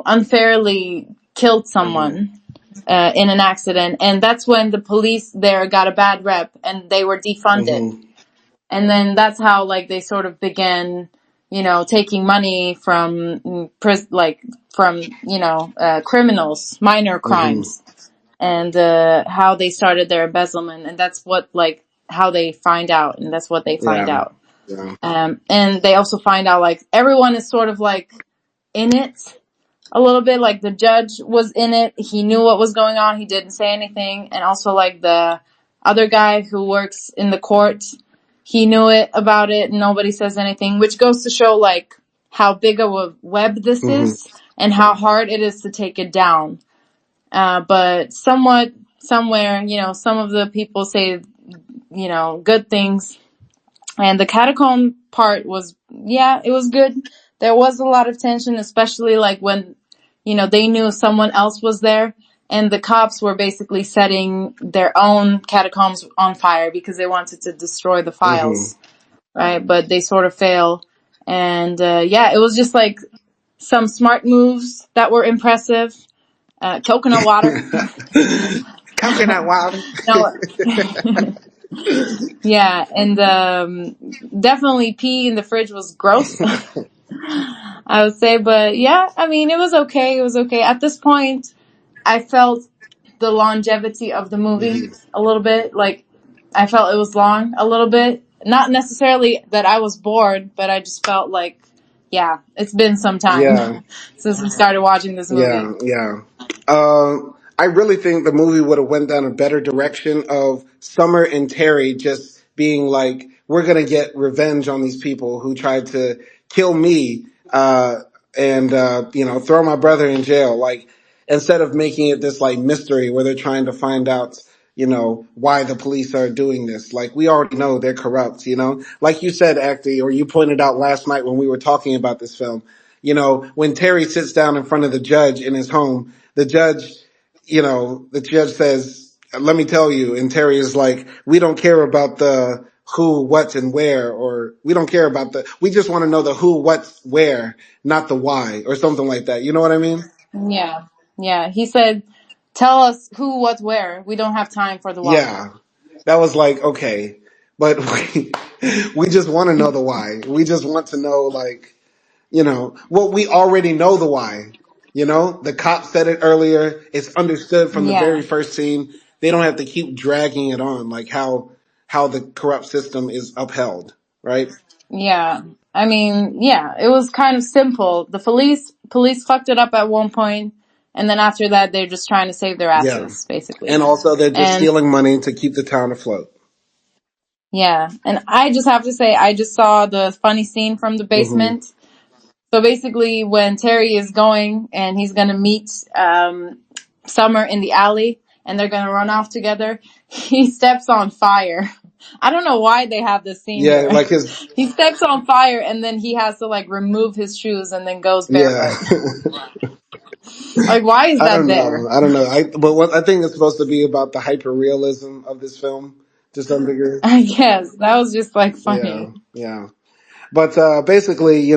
unfairly killed Mm-hmm. someone, in an accident. And that's when the police there got a bad rep and they were defunded. Mm-hmm. And then that's how like they sort of began, taking money from criminals, minor Mm-hmm. crimes, and how they started their embezzlement, and that's what like how they find out, and that's what they find Yeah. out. Yeah. And they also find out like everyone is sort of like in it a little bit. Like the judge was in it; he knew what was going on. He didn't say anything, and also like the other guy who works in the court, he knew it about it. And nobody says anything, which goes to show like how big of a web this Mm-hmm. is and how hard it is to take it down. But somewhere, some of the people say, good things. And the catacomb part was, yeah, it was good. There was a lot of tension, especially like when, they knew someone else was there and the cops were basically setting their own catacombs on fire because they wanted to destroy the Mm-hmm. files, right? But they sort of fail. And, yeah, it was just like some smart moves that were impressive. Coconut water. Coconut water. No. Yeah, and definitely pee in the fridge was gross, I would say. But yeah, I mean, it was okay. It was okay. At this point, I felt the longevity of the movie Mhm. a little bit. Like, I felt it was long a little bit. Not necessarily that I was bored, but I just felt like, yeah, it's been some time Yeah. since we started watching this movie. Yeah, yeah. I really think the movie would have went down a better direction of Summer and Terry just being like, we're gonna get revenge on these people who tried to kill me, and throw my brother in jail. Like, instead of making it this like mystery where they're trying to find out, why the police are doing this. Like, we already know they're corrupt, Like you said, Acty, or you pointed out last night when we were talking about this film, when Terry sits down in front of the judge in his home, the judge says, let me tell you. And Terry is like, we don't care about the who, what, and where, or we don't care about we just want to know the who, what, where, not the why, or something like that. You know what I mean? Yeah, yeah. He said, "Tell us who, what, where. We don't have time for the why." Yeah. That was like, okay. But we just want to know the why. We just want to know, like, well, we already know the why. You know, the cop said it earlier. It's understood from the very Yeah. first scene. They don't have to keep dragging it on, like how the corrupt system is upheld, right? Yeah. I mean, yeah, it was kind of simple. The police fucked it up at one point, and then after that they're just trying to save their Yeah. asses, basically. And also they're just And stealing money to keep the town afloat. yeah, and I just have to say I just saw the funny scene from the Hmm. basement. So basically when Terry is going and he's going to meet Summer in the alley and they're going to run off together, he steps on fire. I don't know why they have this scene Yeah, here. like his He steps on fire and then he has to like remove his shoes and then goes yeah. barefoot. Like, why is I that don't know. there? I don't know. But what I think it's supposed to be about the hyper realism of this film to some degree. I guess that was just like Yeah, funny. yeah. But basically,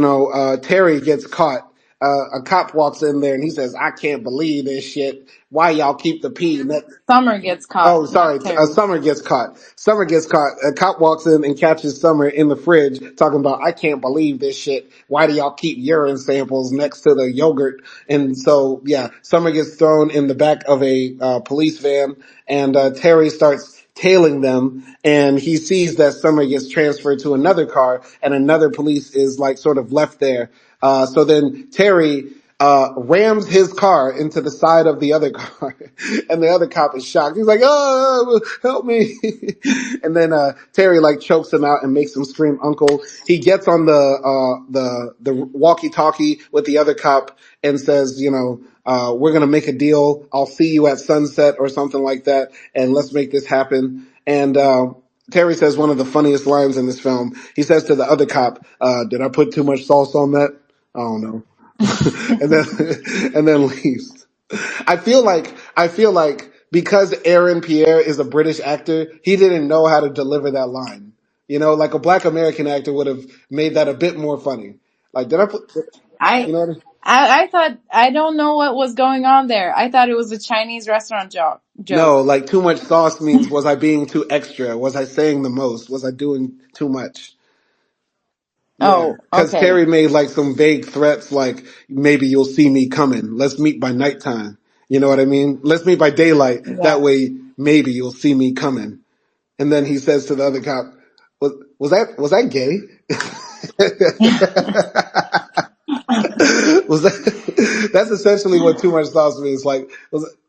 Terry gets caught. A cop walks in there and he says, "I can't believe this shit. Why y'all keep the pee?" Summer gets caught, Oh, sorry. not Terry. Summer gets caught. Summer gets caught. A cop walks in and catches Summer in the fridge talking about, "I can't believe this shit. Why do y'all keep urine samples next to the yogurt?" And so, yeah, Summer gets thrown in the back of a police van and Terry starts tailing them and he sees that Summer gets transferred to another car and another police is like sort of left there. So then Terry rams his car into the side of the other car, and the other cop is shocked. He's like, "Oh, help me!" And then Terry like chokes him out and makes him scream, "Uncle!" He gets on the walkie-talkie with the other cop and says, "We're gonna make a deal. I'll see you at sunset or something like that, and let's make this happen." And Terry says one of the funniest lines in this film. He says to the other cop, "Did I put too much sauce on that?" I don't know. and then and then leaves. I feel like because Aaron Pierre is a British actor, he didn't know how to deliver that line. Like a black American actor would have made that a bit more funny. Like, did I put? I, You know what I mean? I thought I don't know what was going on there. I thought it was a Chinese restaurant No, joke. like too much sauce means was I being too extra? Was I saying the most? Was I doing too much? Yeah, Oh, because okay. Terry made like some vague threats, like maybe you'll see me coming. Let's meet by nighttime. You know what I mean? Let's meet by daylight. That Yeah. way, maybe you'll see me coming. And then he says to the other cop, "Was that gay?" Was that? That's essentially what too much sauce means. Like,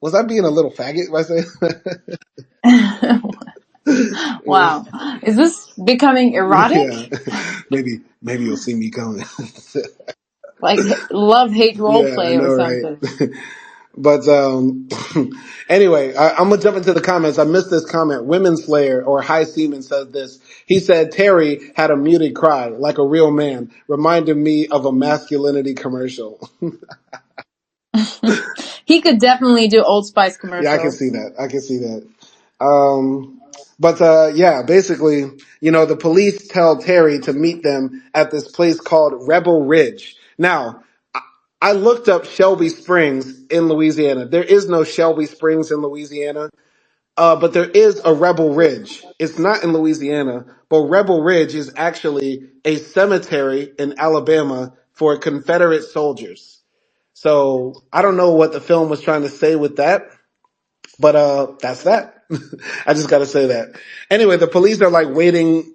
was I being a little faggot by saying? Wow. Is this becoming erotic? Yeah, maybe you'll see me coming. Like love hate role Yeah, I play know, or right? something? But anyway, I'm gonna jump into the comments. I missed this comment. Women Slayer or High Seaman says this. He said Terry had a muted cry like a real man, reminded me of a masculinity commercial. He could definitely do Old Spice Yeah, I can commercials. see that. I can see that. But yeah, basically, the police tell Terry to meet them at this place called Rebel Ridge. Now, I looked up Shelby Springs in Louisiana. There is no Shelby Springs in Louisiana. But there is a Rebel Ridge. It's not in Louisiana, but Rebel Ridge is actually a cemetery in Alabama for Confederate soldiers. So I don't know what the film was trying to say with that, but that's that. I just gotta say that. Anyway, the police are like waiting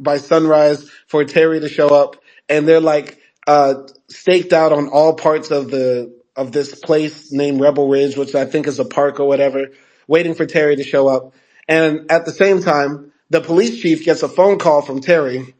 by sunrise for Terry to show up, and they're like staked out on all parts of this place named Rebel Ridge, which I think is a park or whatever, waiting for Terry to show up. And at the same time, the police chief gets a phone call from Terry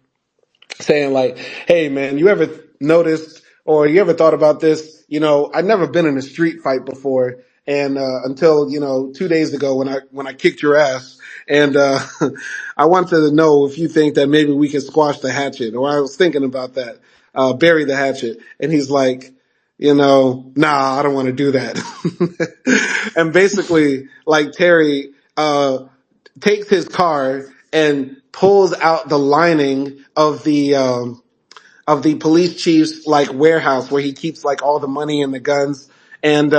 saying like, "Hey man, you ever noticed or you ever thought about this? I've never been in a street fight before, and until 2 days ago when I kicked your ass, and I wanted to know if you think that maybe we could squash the hatchet, or I was thinking about that, bury the hatchet." And he's like, "Nah, I don't want to do that." And basically, like Terry takes his car and pulls out the lining of the police chief's like warehouse where he keeps like all the money and the guns, and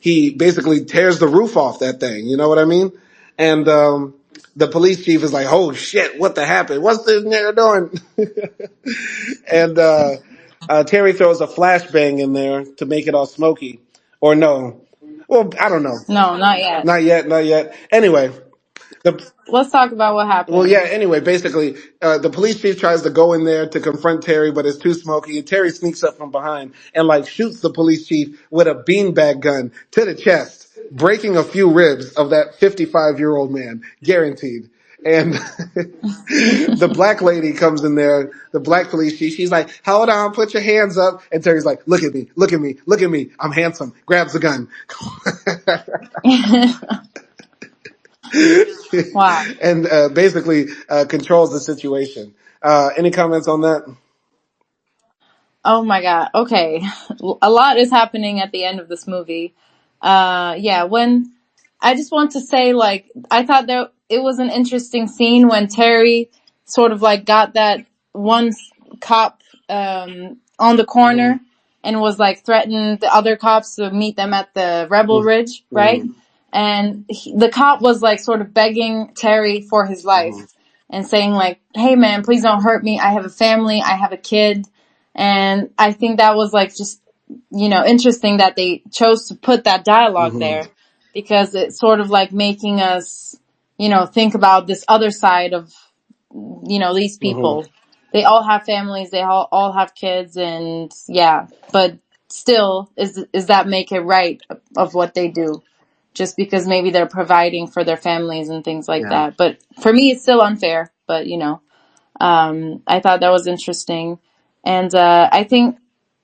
he basically tears the roof off that thing. You know what I mean? And the police chief is like, "Oh shit, what the happened? What's this nigga doing?" And Terry throws a flashbang in there to make it all smoky, or no? Well, I don't know. No, not yet. Not yet. Not yet. Anyway, the Let's talk about what well, yeah. happened. Anyway, basically, the police chief tries to go in there to confront Terry, but it's too smoky. And Terry sneaks up from behind and like shoots the police chief with a beanbag gun to the chest, breaking a few ribs of that 55-year-old man, guaranteed. And the black lady comes in there, the black police chief. She's like, "Hold on, put your hands up." And Terry's like, "Look at me, look at me, look at me. I'm handsome." Grabs the gun. Wow. And basically controls the situation. Any comments on that? Oh my god. Okay. A lot is happening at the end of this movie. Yeah, when I just want to say, like, I thought that it was an interesting scene when Terry sort of like got that one cop on the Mm-hmm. corner and was like threatened the other cops to meet them at the Rebel Ridge, right? Mm-hmm. And the cop was like sort of begging Terry for his life and saying like, "Hey man, please don't hurt me. I have a family. I have a kid." And I think that was like just, interesting that they chose to put that dialogue Mm-hmm. there because it's sort of like making us, think about this other side of, these Mm-hmm. people. They all have families, they all have kids, and yeah, but still, is that make it right of what they do? Just because maybe they're providing for their families and things like Yeah. that. But for me, it's still unfair, but I thought that was interesting. And I think,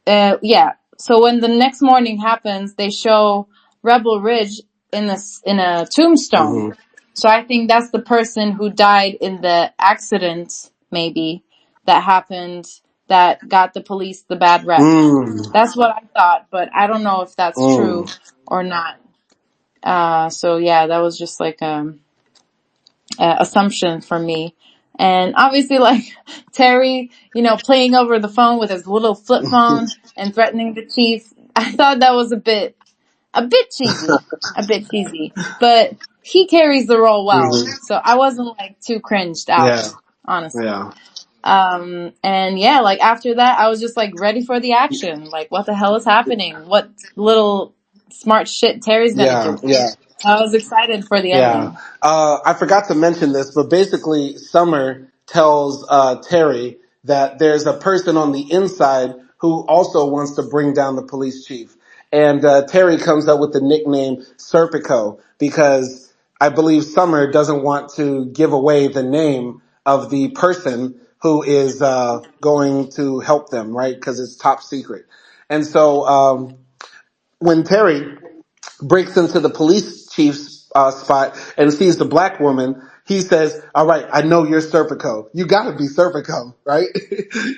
yeah. So when the next morning happens, they show Rebel Ridge in a tombstone. Mm-hmm. So I think that's the person who died in the accident, maybe that happened, that got the police the bad rep. Mm. That's what I thought, but I don't know if that's Mm. true or not. So yeah, that was just like assumption for me. And obviously, like Terry, playing over the phone with his little flip phone and threatening the chief. I thought that was a bit cheesy, a bit cheesy. But he carries the role well, Mm-hmm. so I wasn't like too cringed out, Yeah. honestly. Yeah. And yeah, like after that, I was just like ready for the action. Like, what the hell is happening? What little smart shit Terry's gonna Yeah. do? Yeah. I was excited for the Yeah. ending. I forgot to mention this, but basically, Summer tells Terry that there's a person on the inside who also wants to bring down the police chief. And Terry comes up with the nickname Serpico because I believe Summer doesn't want to give away the name of the person who is going to help them, right? Because it's top secret. And so when Terry breaks into the police chief's spot and sees the black woman, he says, "All right, I know you're Serpico. You gotta be Serpico, right?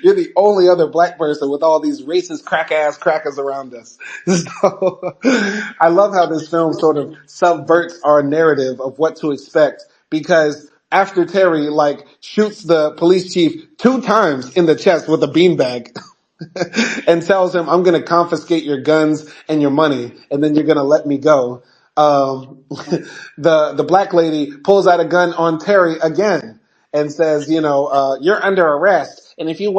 You're the only other black person with all these racist crack-ass crackers around us." So I love how this film sort of subverts our narrative of what to expect because after Terry like shoots the police chief 2 times in the chest with a beanbag, and tells him, "I'm going to confiscate your guns and your money, and then you're going to let me go." The black lady pulls out a gun on Terry again and says, "You're under arrest, and if you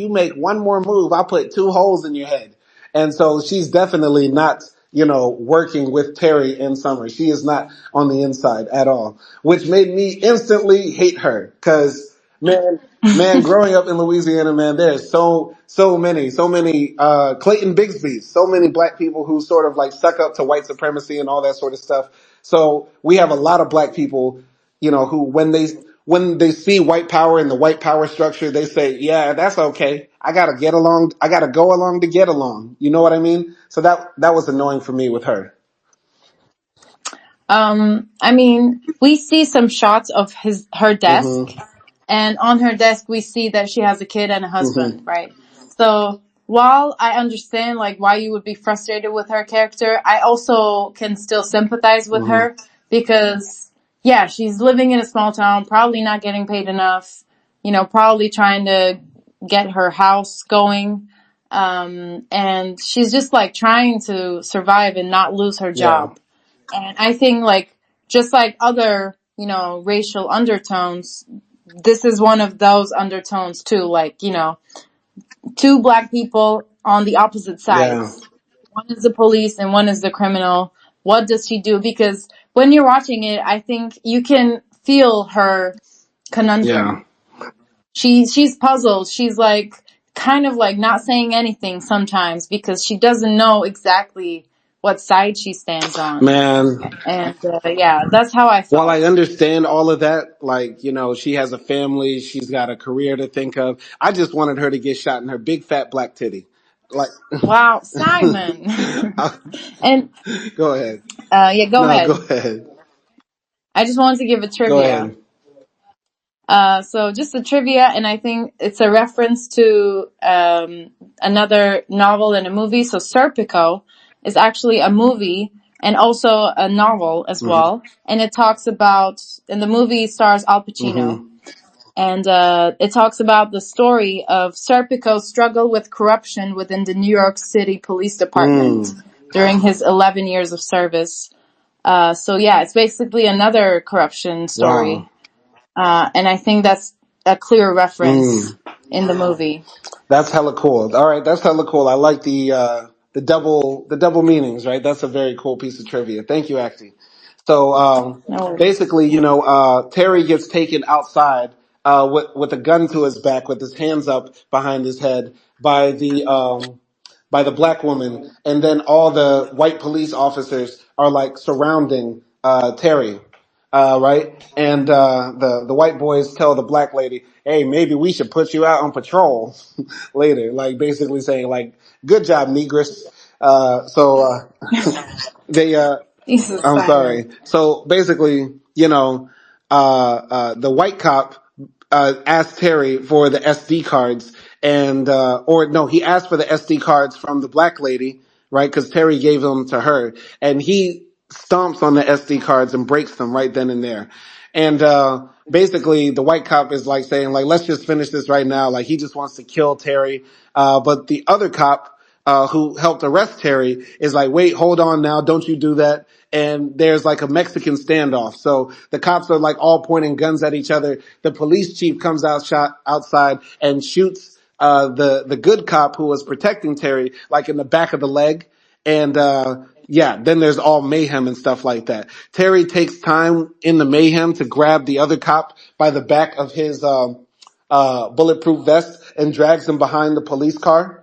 make one more move, I'll put 2 holes in your head." And so she's definitely not, working with Terry in Summer. She is not on the inside at all, which made me instantly hate her because man, growing up in Louisiana, man, there's so many Clayton Bigsby's, so many black people who sort of like suck up to white supremacy and all that sort of stuff. So we have a lot of black people, who when they see white power and the white power structure, they say, "Yeah, that's okay. I gotta get along. I gotta go along to get along." You know what I mean? So that was annoying for me with her. I mean, we see some shots of her desk, Mm-hmm. and on her desk we see that she has a kid and a husband, Mm-hmm. right? So while I understand like why you would be frustrated with her character, I also can still sympathize with Mm-hmm. her because yeah, she's living in a small town, probably not getting paid enough, probably trying to get her house going. And she's just like trying to survive and not lose her Yeah. job. And I think like, just like other, racial undertones, this is one of those undertones too. Like, two black people on the opposite Yeah. sides. One is the police and one is the criminal. What does she do? Because when you're watching it, I think you can feel her Yeah. conundrum. She's puzzled. She's like kind of like not saying anything sometimes because she doesn't know exactly what side she stands on. Man, And yeah, that's how I while I felt. understand all of that, like, she has a family, she's got a career to think of. I just wanted her to get shot in her big fat black titty. Like, Wow, Simon. And go ahead. yeah, go No, go ahead. ahead. I just wanted to give a Go trivia. ahead. So just a trivia, and I think it's a reference to another novel and a movie. So Serpico is actually a movie and also a novel as Mm-hmm. well. And it talks about, in the movie stars Al Pacino. Mm-hmm. And it talks about the story of Serpico's struggle with corruption within the New York City Police Department Mm. during his 11 years of service. So yeah, it's basically another corruption Wow. story. And I think that's a clear reference Mm. in the movie. That's hella cool. All right, that's hella cool. I like the double meanings, right? That's a very cool piece of trivia. Thank you, Acty. So No worries. basically, Terry gets taken outside with a gun to his back, with his hands up behind his head by the black woman, and then all the white police officers are like surrounding Terry, right? And the white boys tell the black lady, "Hey, maybe we should put you out on patrol later." Like basically saying, like, "Good job, Negress." They Jesus, I'm Simon. sorry. So basically, the white cop asked Terry for the SD cards, and or no, he asked for the SD cards from the black lady, right? Because Terry gave them to her, and he stomps on the SD cards and breaks them right then and there. And basically, the white cop is like saying, like, "Let's just finish this right now." Like he just wants to kill Terry, but the other cop who helped arrest Terry is like, "Wait, hold on now. Don't you do that." And there's like a Mexican standoff. So the cops are like all pointing guns at each other. The police chief comes outside and shoots, the good cop who was protecting Terry, like in the back of the leg. And, yeah, then there's all mayhem and stuff like that. Terry takes time in the mayhem to grab the other cop by the back of his, bulletproof vest and drags him behind the police car.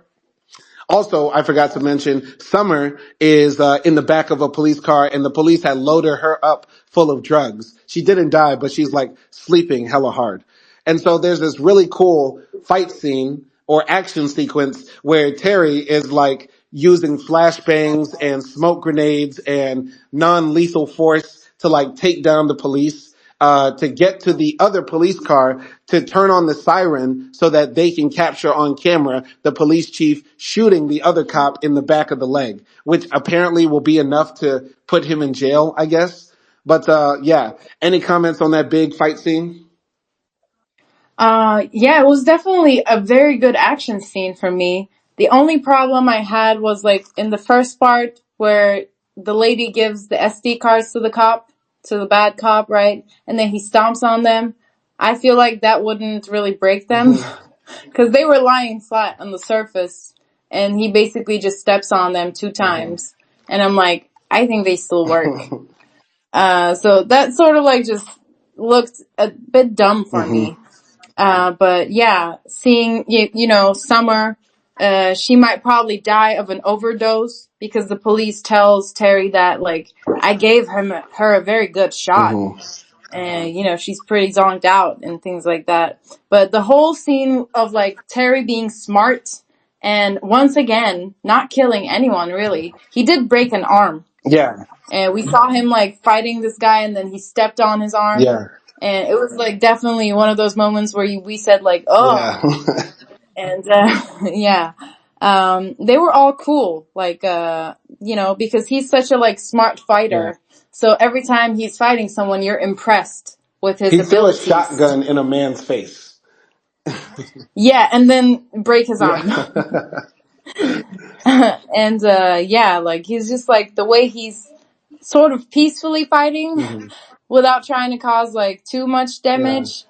Also, I forgot to mention, Summer is in the back of a police car, and the police had loaded her up full of drugs. She didn't die, but she's like sleeping hella hard. And so there's this really cool fight scene or action sequence where Terry is like using flashbangs and smoke grenades and non-lethal force to like take down the police, to get to the other police car to turn on the siren so that they can capture on camera the police chief shooting the other cop in the back of the leg, which apparently will be enough to put him in jail, I guess. But yeah, any comments on that big fight scene? Yeah, it was definitely a very good action scene for me. The only problem I had was like in the first part where the lady gives the SD cards to the cop, to the bad cop, right? And then he stomps on them. I feel like that wouldn't really break them Hmm. because they were lying flat on the surface and he basically just steps on them two Hmm. times. And I'm like, I think they still work. So that sort of like just looked a bit dumb for Hmm. me. But yeah, seeing, Summer, she might probably die of an overdose because the police tells Terry that, like, I gave her a very good shot. Hmm. And, she's pretty zonked out and things like that. But the whole scene of, like, Terry being smart and once again, not killing anyone really. He did break an arm. Yeah, And we saw him, like, fighting this guy and then he stepped on his arm. yeah, And it was like definitely one of those moments where we said like, yeah, oh, and yeah, they were all cool, like because he's such a like smart yeah. fighter. So every time he's fighting someone, you're impressed with his He threw a abilities. shotgun in a man's face. Yeah, and then break his Yeah. arm. And yeah, like he's just like the way he's sort of peacefully fighting Hmm. without trying to cause like too much Yeah. damage.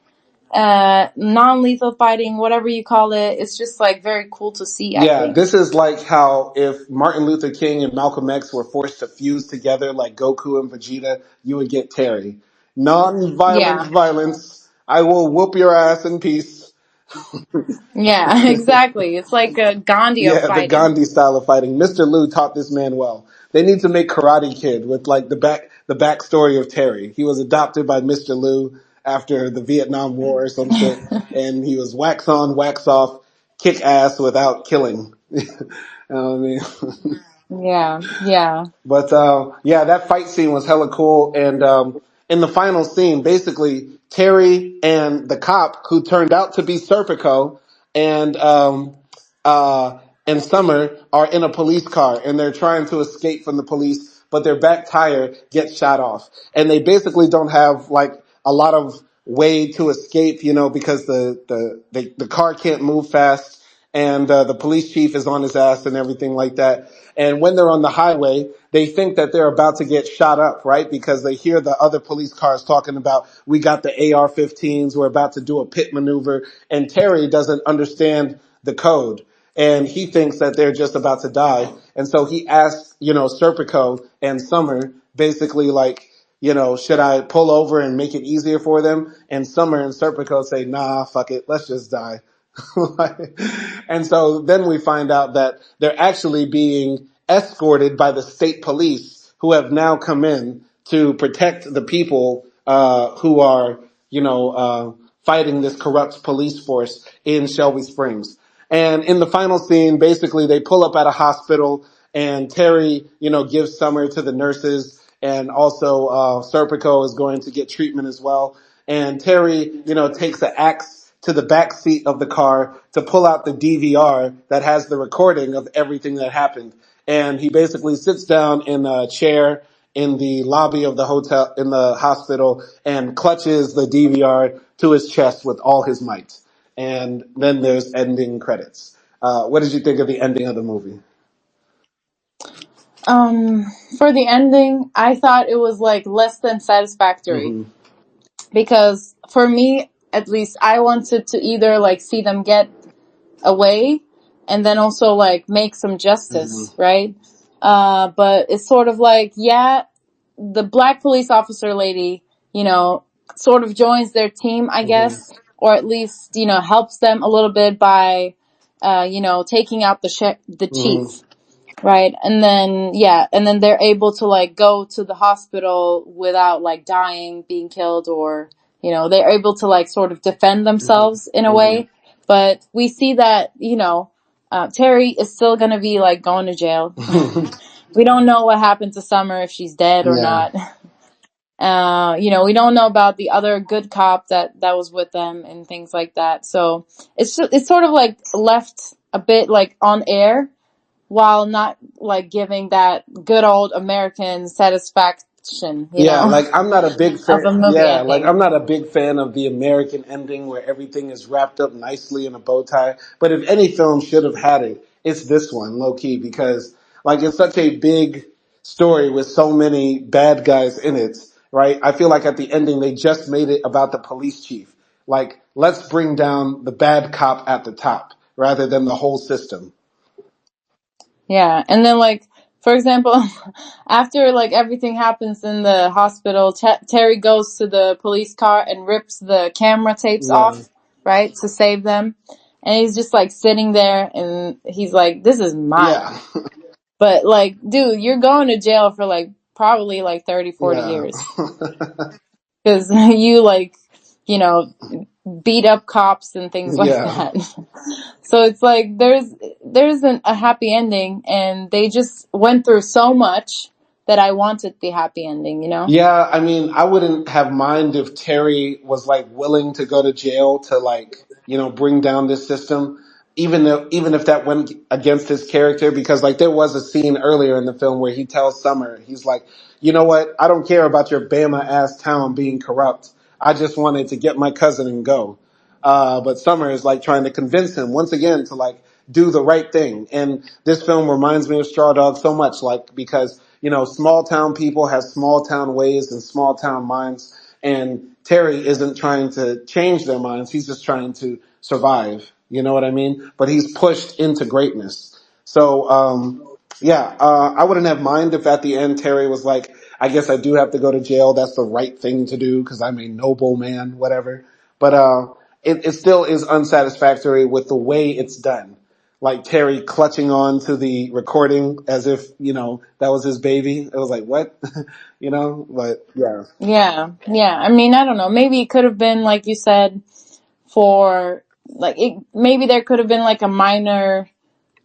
non-lethal fighting, whatever you call it. It's just like very cool to see, I Yeah, think. this is like how if Martin Luther King and Malcolm X were forced to fuse together like Goku and Vegeta, you would get Terry. Non-violence Yeah. violence. I will whoop your ass in peace. Yeah, exactly. It's like a Gandhi of Yeah, the fighting. Gandhi style of fighting. Mr. Liu taught this man well. They need to make Karate Kid with like the backstory of Terry. He was adopted by Mr. Liu after the Vietnam War or some shit, and he was wax on, wax off, kick ass without killing. You know what I mean? Yeah, yeah. But yeah, that fight scene was hella cool. And in the final scene, basically Terry and the cop who turned out to be Serpico and uh, and Summer are in a police car and they're trying to escape from the police, but their back tire gets shot off, and they basically don't have like a lot of way to escape, you know, because the car can't move fast and the police chief is on his ass and everything like that. And when they're on the highway, they think that they're about to get shot up, right? Because they hear the other police cars talking about, we got the AR-15s, we're about to do a pit maneuver, and Terry doesn't understand the code. And he thinks that they're just about to die. And so he asks, you know, Serpico and Summer basically like, you know, should I pull over and make it easier for them? And Summer and Serpico say, nah, fuck it, let's just die. And so then we find out that they're actually being escorted by the state police who have now come in to protect the people who are, you know, fighting this corrupt police force in Shelby Springs. And in the final scene, basically they pull up at a hospital and Terry, you know, gives Summer to the nurses, and also Serpico is going to get treatment as well. And Terry, you know, takes an axe to the back seat of the car to pull out the DVR that has the recording of everything that happened. And he basically sits down in a chair in the lobby of the hotel, in the hospital, and clutches the DVR to his chest with all his might. And then there's ending credits. What did you think of the ending of the movie? Um, for the ending, I thought it was like less than satisfactory Hmm. because for me, at least, I wanted to either like see them get away and then also like make some Hmm. justice, right? But it's sort of like, yeah, the black police officer lady, you know, sort of joins their team, I Hmm. guess, or at least, you know, helps them a little bit by, you know, taking out the Hmm. chief. Right. And then, yeah. And then they're able to like go to the hospital without like dying, being killed, or, you know, they're able to like sort of defend Hmm. themselves in a Hmm. way. But we see that, you know, Terry is still going to be like going to jail. We don't know what happened to Summer, if she's dead or Yeah. not. You know, we don't know about the other good cop that was with them and things like that. So it's sort of like left a bit like on air while not like giving that good old American satisfaction, you Yeah, know, like I'm not a big of fan. a movie Yeah, like ending. I'm not a big fan of the American ending where everything is wrapped up nicely in a bow tie. But if any film should have had it, it's this one, low key, because like it's such a big story with so many bad guys in it, right? I feel like at the ending they just made it about the police chief. Like, let's bring down the bad cop at the top rather than the whole system. Yeah, and then like for example, after like everything happens in the hospital, Terry goes to the police car and rips the camera tapes Yeah. off, right, to save them. And he's just like sitting there and he's like, "This is mine." Yeah. But like, dude, you're going to jail for like probably like 30, 40 Yeah. years because you like, you know, beat up cops and things like Yeah. that. So it's like there's a happy ending, and they just went through so much that I wanted the happy ending, you know? Yeah, I mean, I wouldn't have mind if Terry was like willing to go to jail to like, you know, bring down this system, even if that went against his character, because like there was a scene earlier in the film where he tells Summer, he's like, you know what, I don't care about your Bama ass town being corrupt. I just wanted to get my cousin and go. But Summer is like trying to convince him once again to like do the right thing. And this film reminds me of Straw Dog so much, like, because, you know, small town people have small town ways and small town minds. And Terry isn't trying to change their minds. He's just trying to survive. You know what I mean? But he's pushed into greatness. So, yeah, I wouldn't have mind if at the end Terry was like, I guess I do have to go to jail. That's the right thing to do because I'm a noble man, whatever. But, it still is unsatisfactory with the way it's done. Like Terry clutching on to the recording as if, that was his baby. It was like, what? But yeah. Yeah, yeah. I mean, I don't know. Maybe it could have been like you said for like maybe there could have been like a minor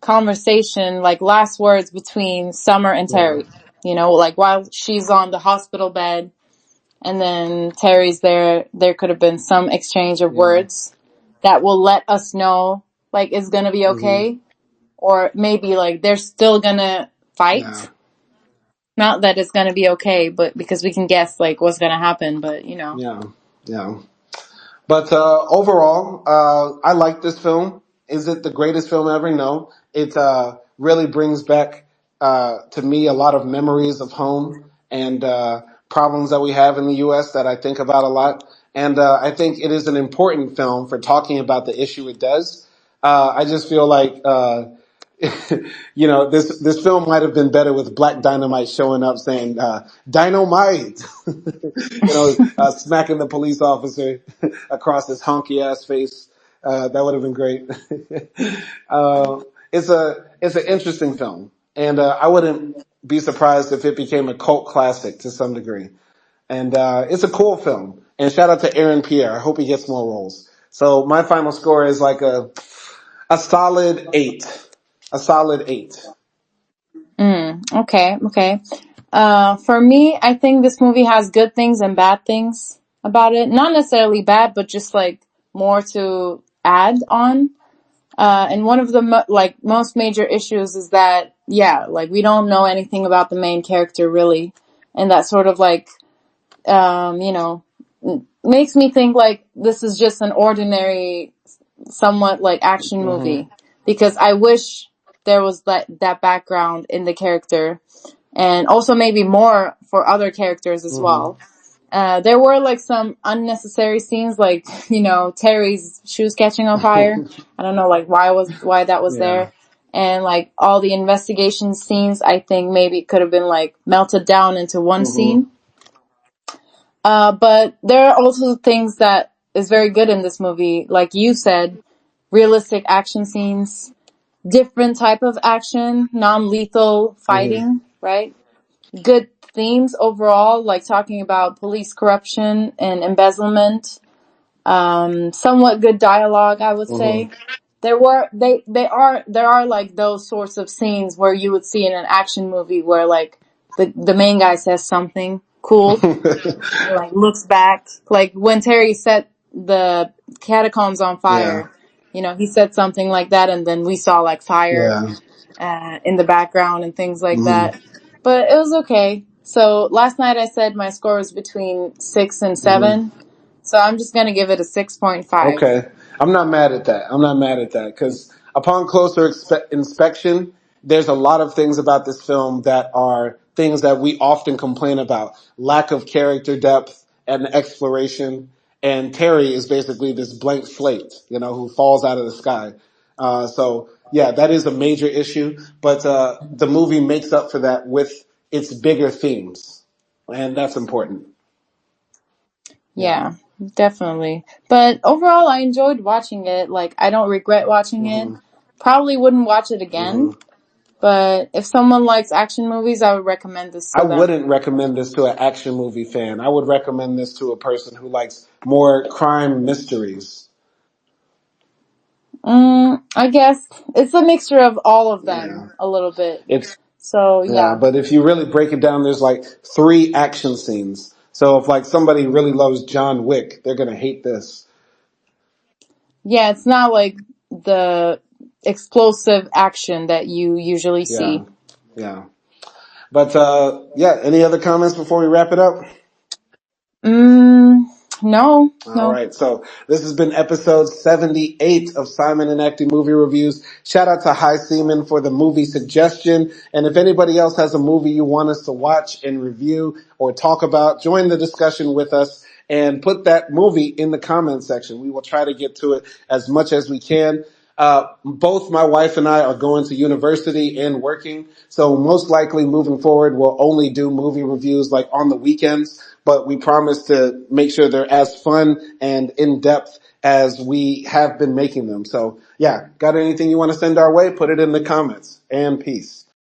conversation, like last words between Summer and Yeah. Terry. Like while she's on the hospital bed and then Terry's there, there could have been some exchange of Yeah. words that will let us know like it's gonna be Hmm. okay. Or maybe like they're still gonna Yeah. fight. Not that it's gonna be okay, but because we can guess like what's gonna happen, but. Yeah. Yeah. But overall, I like this film. Is it the greatest film ever? No. It really brings back to me a lot of memories of home and problems that we have in the U.S. that I think about a lot. And I think it is an important film for talking about the issue it does. I just feel like this film might have been better with Black Dynamite showing up saying "Dynamite," smacking the police officer across his honky ass face. That would have been great. uh, it's an interesting film, and I wouldn't be surprised if it became a cult classic to some degree. And it's a cool film. And shout out to Aaron Pierre. I hope he gets more roles. So my final score is like a solid 8. A solid 8. Okay, okay. For me, I think this movie has good things and bad things about it. Not necessarily bad, but just like more to add on. And one of the most major issues is that, yeah, like we don't know anything about the main character really. And that sort of like, makes me think like this is just an ordinary, somewhat like action Mm-hmm. movie. Because I wish there was that background in the character and also maybe more for other characters as Mm-hmm. well. There were like some unnecessary scenes, like Terry's shoes catching on fire. I don't know, like why that was Yeah. there, and like all the investigation scenes. I think maybe it could have been like melted down into one Mm-hmm. scene. But there are also things that is very good in this movie, like you said, realistic action scenes, different type of action, non-lethal Mm-hmm. fighting, right? Good themes overall, like talking about police corruption and embezzlement. Somewhat good dialogue, I would say. Mm-hmm. There are like those sorts of scenes where you would see in an action movie where like the main guy says something cool and like looks back. Like when Terry set the catacombs on Yeah. fire, he said something like that and then we saw like fire Yeah. in the background and things like Mm-hmm. that. But it was okay. So last night I said my score was between 6 and Mm-hmm. 7. So I'm just gonna give it a 6.5. Okay. I'm not mad at that. I'm not mad at that because upon closer inspection, there's a lot of things about this film that are things that we often complain about. Lack of character depth and exploration. And Terry is basically this blank slate, who falls out of the sky. So yeah, that is a major issue, but, the movie makes up for that with its bigger themes. And that's important. Yeah. Yeah, definitely. But overall, I enjoyed watching it. Like, I don't regret watching it. Hmm. Probably wouldn't watch it Hmm. again. But if someone likes action movies, I would recommend this I to them. wouldn't recommend this to an action movie fan. I would recommend this to a person who likes more crime mysteries. I guess it's a mixture of all of them Yeah. a little bit. It's, So yeah, yeah. but if you really break it down, there's like 3 action scenes. So if like somebody really loves John Wick, they're gonna hate this. Yeah, it's not like the explosive action that you usually Yeah. see. Yeah. But, yeah, any other comments before we wrap it up? Mm, no, All no. right, so this has been episode 78 of Simon and Acting Movie Reviews. Shout out to High Seaman for the movie suggestion. And if anybody else has a movie you want us to watch and review or talk about, join the discussion with us and put that movie in the comment section. We will try to get to it as much as we can. Both my wife and I are going to university and working, so most likely moving forward, we'll only do movie reviews like on the weekends, but we promise to make sure they're as fun and in depth as we have been making them. So yeah, got anything you want to send our way? Put it in the comments, and peace.